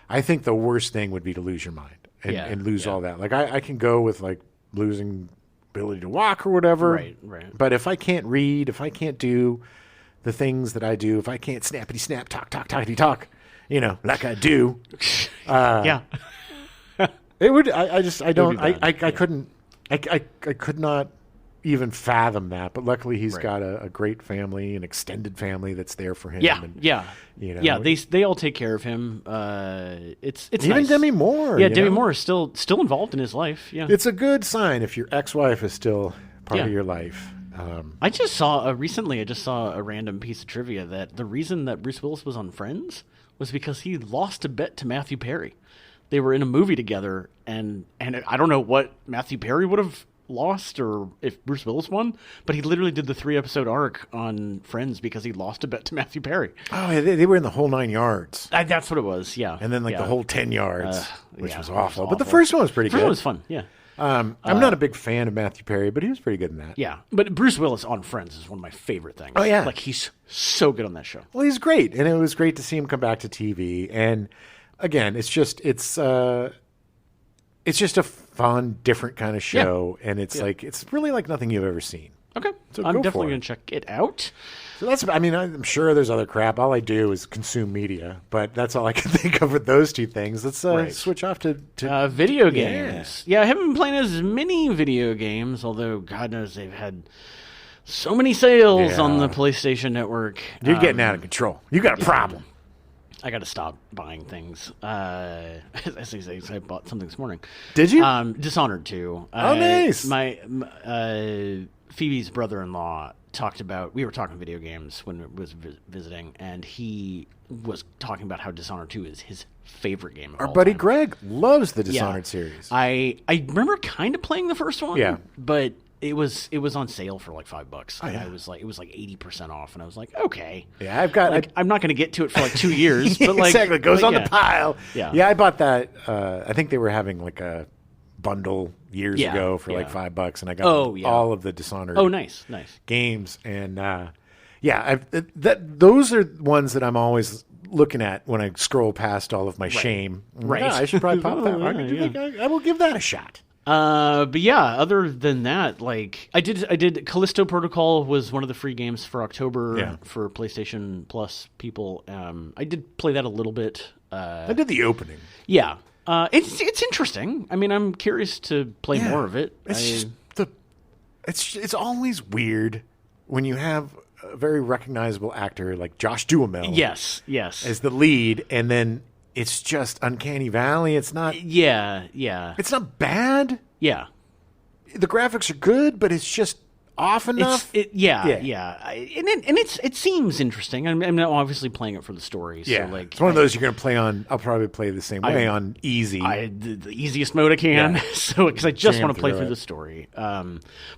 I think the worst thing would be to lose your mind and lose all that. Like I can go with like losing ability to walk or whatever. Right. But if I can't read, if I can't do the things that I do, if I can't snappity snap, talk, like I do. It would, I could not even fathom that, but luckily he's got a great family, an extended family that's there for him. They all take care of him. It's even nice. Demi Moore. Demi Moore is still involved in his life. Yeah, it's a good sign if your ex-wife is still part of your life. I just saw a random piece of trivia that the reason that Bruce Willis was on Friends was because he lost a bet to Matthew Perry. They were in a movie together, and I don't know what Matthew Perry would have lost or if Bruce Willis won, but he literally did the 3-episode arc on Friends because he lost a bet to Matthew Perry. Oh, yeah, they were in the whole 9 yards. That's what it was, yeah. And then the whole 10 yards, which was awful. But the awful. first one was pretty good. The first one was fun, yeah. I'm not a big fan of Matthew Perry, but he was pretty good in that. Yeah, but Bruce Willis on Friends is one of my favorite things. Oh, yeah. Like, he's so good on that show. Well, he's great, and it was great to see him come back to TV. And, again, it's just a fun, different kind of show, and it's really like nothing you've ever seen. Okay, so I'm definitely going to check it out. So I'm sure there's other crap. All I do is consume media, but that's all I can think of with those two things. Let's switch off to video games. Yeah, I haven't been playing as many video games, although God knows they've had so many sales on the PlayStation Network. You're getting out of control. You got a problem. I got to stop buying things. As they say, I bought something this morning. Did you? Dishonored 2. Oh, nice. My Phoebe's brother-in-law we were talking video games when it was visiting, and he was talking about how Dishonored 2 is his favorite game of Our all buddy time. Greg loves the Dishonored series. I remember kind of playing the first one, but it was on sale for like $5. And yeah. I was like, it was like 80% off, and I was like, okay. Yeah, I've got. Like, I'm not going to get to it for like 2 years, but like exactly, it goes on the pile. Yeah. I bought that. I think they were having like a bundle years ago for like $5, and I got all of the Dishonored. Oh, nice. Games, and those are ones that I'm always looking at when I scroll past all of my shame. Right. I should probably pop that. I will give that a shot. But yeah, other than that, like I did Callisto Protocol was one of the free games for October for PlayStation Plus people. I did play that a little bit. I did the opening. Yeah. It's interesting. I mean, I'm curious to play more of it. It's always weird when you have a very recognizable actor like Josh Duhamel. Yes. As the lead, and then it's just Uncanny Valley. It's not. Yeah. It's not bad. Yeah. The graphics are good, but it's just off enough. And it seems interesting. I'm obviously playing it for the story. So like, it's one of those you're going to play on. I'll probably play the same way on easy. The easiest mode I can. Yeah. So because I just want to play through the story.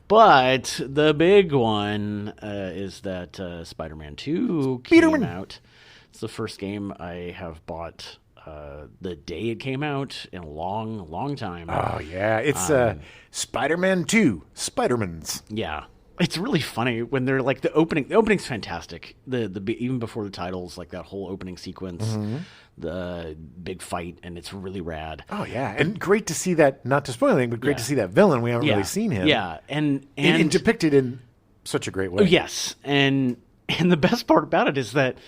But the big one is that Spider-Man 2 came out. It's the first game I have bought the day it came out in a long time. Oh yeah, it's Spider-Man 2, Spider-Mans. Yeah, it's really funny when they're like the opening. The opening's fantastic. The even before the titles, like that whole opening sequence, the big fight, and it's really rad. Oh yeah, and great to see that. Not to spoil anything, but great to see that villain. We haven't really seen him. Yeah, and depicted in such a great way. Yes, and the best part about it is that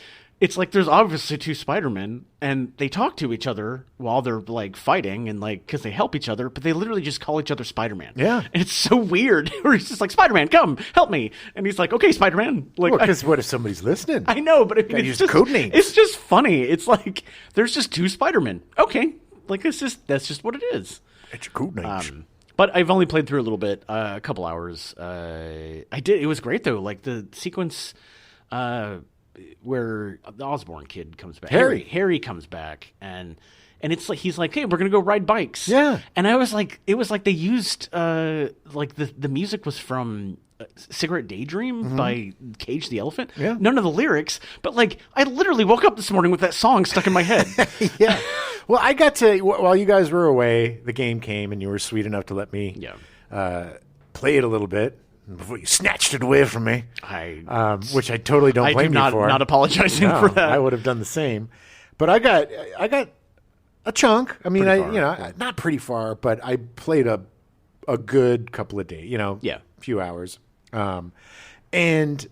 it's like there's obviously two Spider-Men, and they talk to each other while they're like fighting, and like because they help each other, but they literally just call each other Spider-Man. Yeah, and it's so weird. Where he's just like, "Spider-Man, come help me," and he's like, "Okay, Spider-Man." Like, because what if somebody's listening? I know, but I mean, it's just code names. It's just funny. It's like there's just two Spider-Men. Okay, like that's just what it is. It's your code names. But I've only played through a little bit, a couple hours. I did. It was great though. Like the sequence. Where the Osborn kid comes back. Harry comes back, and it's like he's like, "Hey, we're gonna go ride bikes." Yeah, and I was like, it was like they used like the music was from Cigarette Daydream by Cage the Elephant. Yeah, none of the lyrics, but like I literally woke up this morning with that song stuck in my head. Yeah, well, I got to while you guys were away, the game came, and you were sweet enough to let me play it a little bit. Before you snatched it away from me, which I totally don't blame you for. Not apologizing for that. I would have done the same, but I got a chunk. I mean, not pretty far, but I played a good couple of days. Few hours. And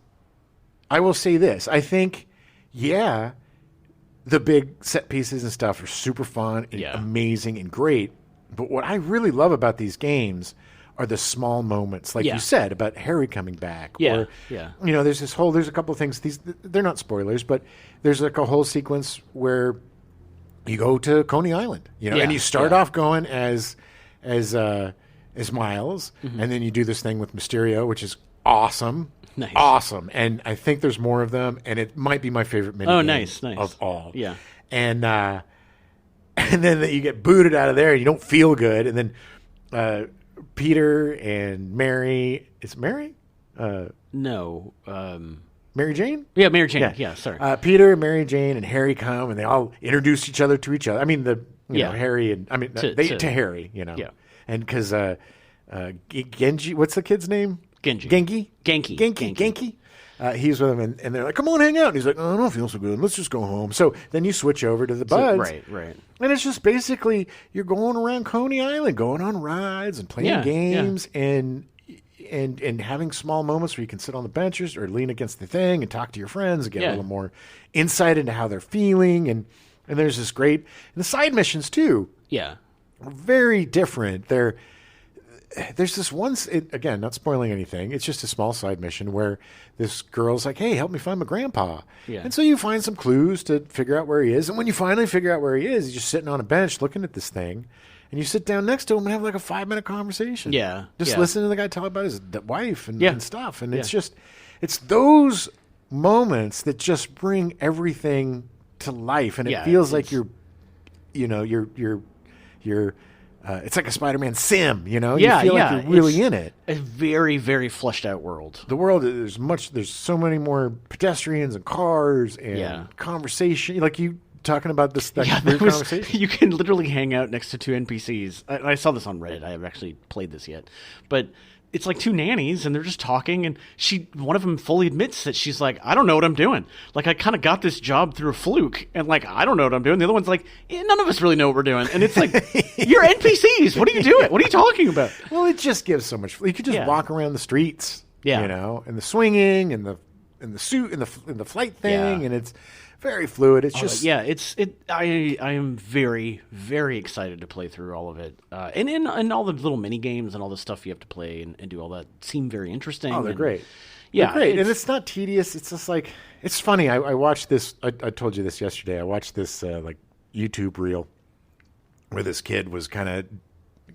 I will say this: I think, the big set pieces and stuff are super fun and amazing and great. But what I really love about these games are the small moments, like you said, about Harry coming back. Or, there's a couple of things. They're not spoilers, but there's like a whole sequence where you go to Coney Island, and you start off going as Miles, and then you do this thing with Mysterio, which is awesome. Nice. Awesome. And I think there's more of them, and it might be my favorite minigame of all. Yeah. And then you get booted out of there, and you don't feel good, and then Peter and Mary. Is it Mary? No. Mary Jane? Yeah, Mary Jane. Yeah, sorry. Peter, Mary Jane, and Harry come, and they all introduce each other to each other. I mean, Harry and to Harry, Yeah. And because Genji, what's the kid's name? Genki. Genki. He's with him, and they're like, "Come on, hang out." And he's like, "Oh, I don't feel so good. Let's just go home." So then you switch over to the Buds, right. And it's just basically you're going around Coney Island, going on rides and playing games, and having small moments where you can sit on the benches or lean against the thing and talk to your friends and get a little more insight into how they're feeling. And there's this great and the side missions too. Yeah, are very different. There's this one, again, not spoiling anything. It's just a small side mission where this girl's like, "Hey, help me find my grandpa." Yeah. And so you find some clues to figure out where he is. And when you finally figure out where he is, he's just sitting on a bench looking at this thing. And you sit down next to him and have like a 5-minute conversation. Yeah. Just listen to the guy talk about his wife and stuff. And it's those moments that just bring everything to life. And it feels like you're it's like a Spider-Man sim, you know? Yeah, you feel yeah, like you're really it's in it. A very, very fleshed out world. The world, there's so many more pedestrians and cars and Yeah. conversation. Like you talking about this that Yeah, weird conversation. you can literally hang out next to two NPCs. I saw this on Reddit. I haven't actually played this yet, but it's like two nannies, and they're just talking. And one of them fully admits that she's like, "I don't know what I'm doing. Like, I kind of got this job through a fluke, and like, I don't know what I'm doing." The other one's like, "None of us really know what we're doing." And it's like, you're NPCs. What are you doing? What are you talking about? Well, it just gives so much. You could just Yeah. walk around the streets, Yeah. you know, and the swinging and the suit and the flight thing, Yeah. and it's very fluid. It's just Yeah, I am very, very excited to play through all of it, and all the little mini games and all the stuff you have to play and do all that seem very interesting. Oh, they're and- great. Yeah, They're great, and it's not tedious. It's just like it's funny. I watched this. I told you this yesterday. I watched this like YouTube reel where this kid was kind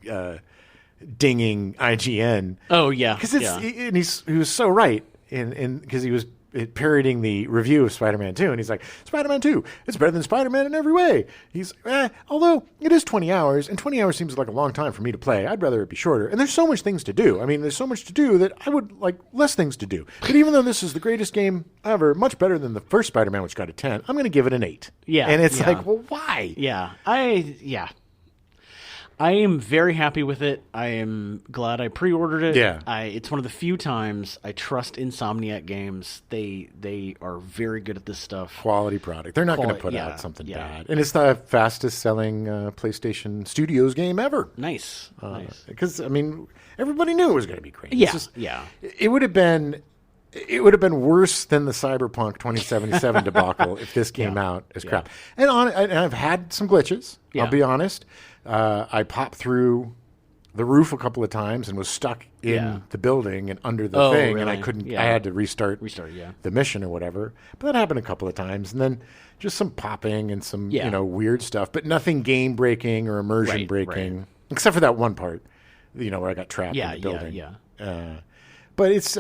of dinging IGN. Oh yeah, Because yeah. and he was so right, and because he was parroting the review of Spider-Man 2, and he's like, Spider-Man 2, it's better than Spider-Man in every way. He's, although it is 20 hours, and 20 hours seems like a long time for me to play. I'd rather it be shorter. And there's so much things to do. I mean, there's so much to do that I would like less things to do. But even though this is the greatest game ever, much better than the first Spider-Man, which got a 10, I'm going to give it an 8. Yeah, And it's yeah. like, well, why? Yeah, I am very happy with it. I am glad I pre-ordered it. Yeah. It's one of the few times I trust Insomniac games. They are very good at this stuff. Quality product. They're not going to put out something bad. And it's the fastest selling PlayStation Studios game ever. Nice, nice. Because, I mean, everybody knew it was going to be great. Yeah, It's just- yeah. It would have been worse than the Cyberpunk 2077 debacle if this came out as crap. And I've had some glitches. Yeah. I'll be honest. I popped through the roof a couple of times and was stuck in the building and under the thing, and I really? couldn't. Yeah. I had to restart Yeah. the mission or whatever. But that happened a couple of times, and then just some popping and some Yeah. weird stuff, but nothing game breaking or immersion Right, breaking, right. except for that one part, where I got trapped in the building. yeah. But it's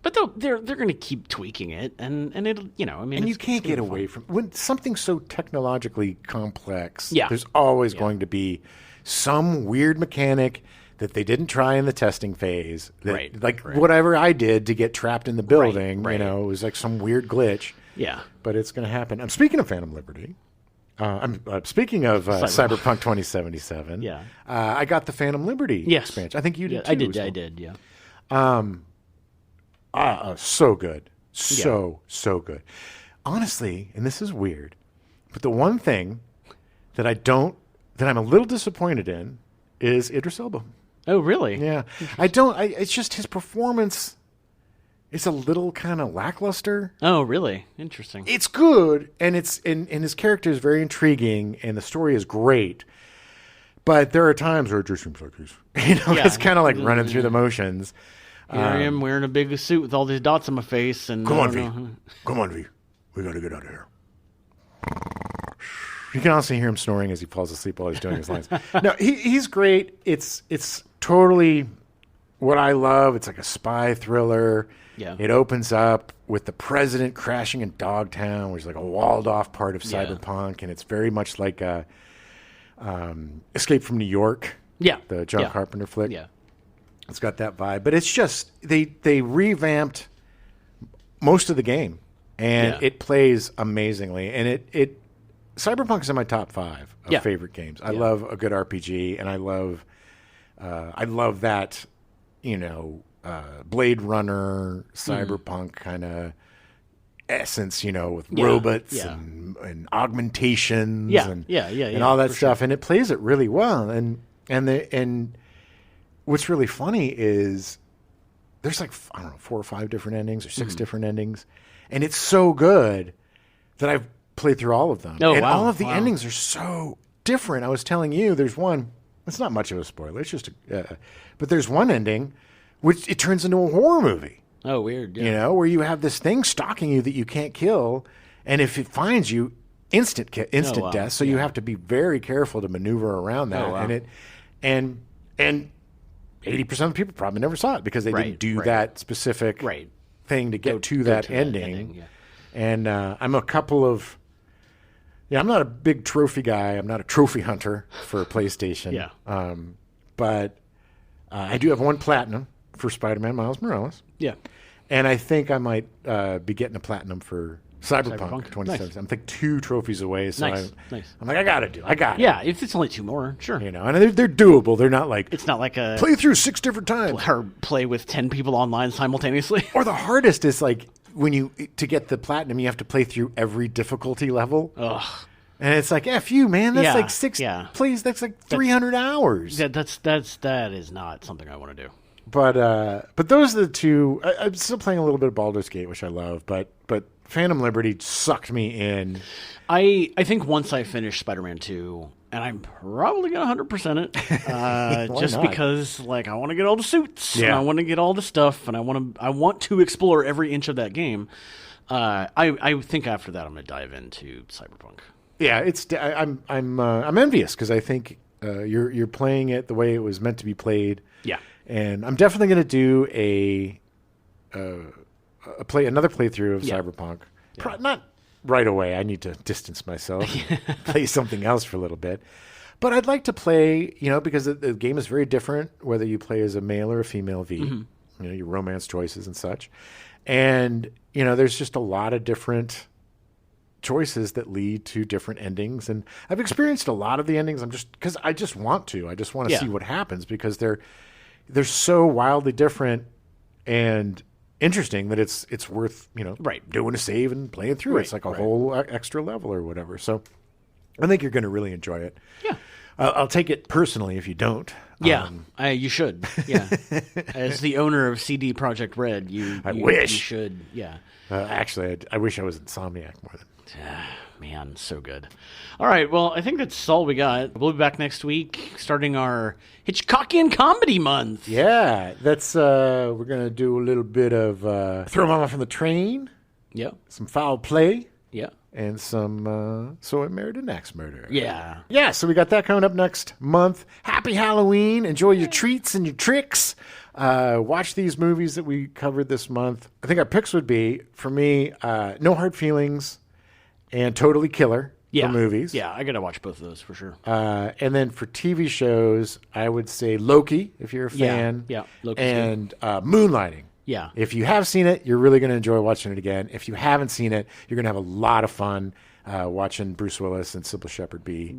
But they're going to keep tweaking it, and it'll I mean, and you it's can't gonna get be away fun. from when something's so technologically complex. Yeah. There's always going to be some weird mechanic that they didn't try in the testing phase. That, Right, like right. whatever I did to get trapped in the building, right. it was like some weird glitch. Yeah. But it's going to happen. I'm speaking of Phantom Liberty. I'm speaking of Cyberpunk 2077. Yeah. I got the Phantom Liberty Yes. expansion. I think you did Yeah, too. I did. as well. I did. Yeah. So good. So good. Honestly, and this is weird, but the one thing that I'm a little disappointed in is Idris Elba. Oh, really? Yeah. It's just his performance is a little kind of lackluster. Oh, really? Interesting. It's good, and and his character is very intriguing, and the story is great. But there are times where it just seems like he's, it's kind of like running through the motions. Here I am wearing a big suit with all these dots on my face, and Come I on, don't V. know. Come on, V. We got to get out of here. You can also hear him snoring as he falls asleep while he's doing his lines. No, he's great. It's totally what I love. It's like a spy thriller. Yeah. It opens up with the president crashing in Dogtown, which is like a walled-off part of Yeah. Cyberpunk, and it's very much like a Escape from New York, Yeah. the John Yeah. Carpenter flick. Yeah. It's got that vibe, but it's just they revamped most of the game, and Yeah. it plays amazingly. And it Cyberpunk is in my top 5 of Yeah. favorite games. I love a good RPG, and I love that Blade Runner Cyberpunk kind of essence, with Yeah. robots Yeah. and augmentations, Yeah. and Yeah. and all that stuff, and it plays it really well. And what's really funny is there's like, I don't know, 4 or 5 different endings or 6 different endings. And it's so good that I've played through all of them. Oh, and wow. all of the Wow. endings are so different. I was telling you, there's one, it's not much of a spoiler. It's just, but there's one ending which it turns into a horror movie, Oh, weird. Yeah. where you have this thing stalking you that you can't kill. And if it finds you, instant wow. death. So you have to be very careful to maneuver around that. Oh, wow. And 80% of the people probably never saw it because they Right, didn't do right. that specific thing to get to that ending. yeah. And I'm a couple of Yeah, I'm not a big trophy guy. I'm not a trophy hunter for PlayStation. Yeah. But I do have one platinum for Spider-Man Miles Morales. Yeah. And I think I might be getting a platinum for Cyberpunk 2077. Nice. I'm like 2 trophies away. So Nice. I'm like, I got it. Yeah, if it's only 2 more, sure. You know, and they're doable. They're not like, It's not like a play through 6 different times. or play with 10 people online simultaneously. Or the hardest is like to get the platinum, you have to play through every difficulty level. Ugh. And it's like, F you, man. That's Yeah, like 6 yeah. plays. That's like 300 hours. That is not something I want to do. But those are the 2. I'm still playing a little bit of Baldur's Gate, which I love. But Phantom Liberty sucked me in. I think once I finish Spider-Man 2, and I'm probably going to 100% it, just not? because like I want to get all the suits, and Yeah. I want to get all the stuff, and I want to explore every inch of that game. I think after that I'm going to dive into Cyberpunk. Yeah, I'm envious because I think you're playing it the way it was meant to be played. Yeah. And I'm definitely going to do another playthrough of Yeah. Cyberpunk. Not right away. I need to distance myself, and play something else for a little bit. But I'd like to play, because the game is very different whether you play as a male or a female V. Mm-hmm. Your romance choices and such. And there's just a lot of different choices that lead to different endings, and I've experienced a lot of the endings. I just want to Yeah. see what happens because they're so wildly different and interesting that it's worth Right. doing a save and playing through. Right, It's like a right. whole extra level or whatever. So I think you're going to really enjoy it. Yeah. I'll take it personally if you don't. Yeah, you should. Yeah, as the owner of CD Projekt Red, you wish. you should. Yeah, Actually, I wish I was Insomniac more than. man, so good. All right, well, I think that's all we got. We'll be back next week, starting our Hitchcockian comedy month. Yeah, that's we're gonna do a little bit of throw mama from the train, Yeah, some foul play, yeah, and some so I married an axe murder. yeah. Yeah, so we got that coming up next month. Happy Halloween. Enjoy your treats and your tricks. Watch these movies that we covered this month. I think our picks would be, for me, No Hard Feelings and Totally Killer for movies. Yeah, I gotta watch both of those for sure. And then for TV shows, I would say Loki, if you're a fan. Yeah, Loki's and Moonlighting. Yeah. If you have seen it, you're really going to enjoy watching it again. If you haven't seen it, you're going to have a lot of fun watching Bruce Willis and Sybil Shepherd be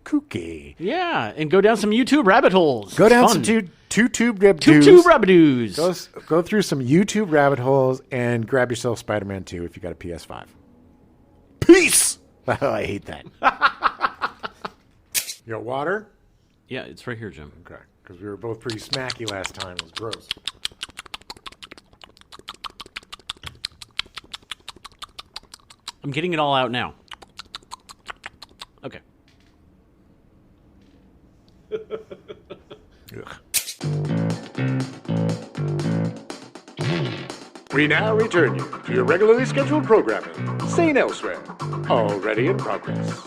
kooky. Yeah, and go down some YouTube rabbit holes. Go It's down fun. some two rabbit Two rabbit-doos. Go through some YouTube rabbit holes and grab yourself Spider-Man 2 if you got a PS5. Peace! Oh, I hate that. You got water? Yeah, it's right here, Jim. Okay, because we were both pretty smacky last time. It was gross. I'm getting it all out now. Okay. We now return you to your regularly scheduled programming, Sane Elsewhere, already in progress.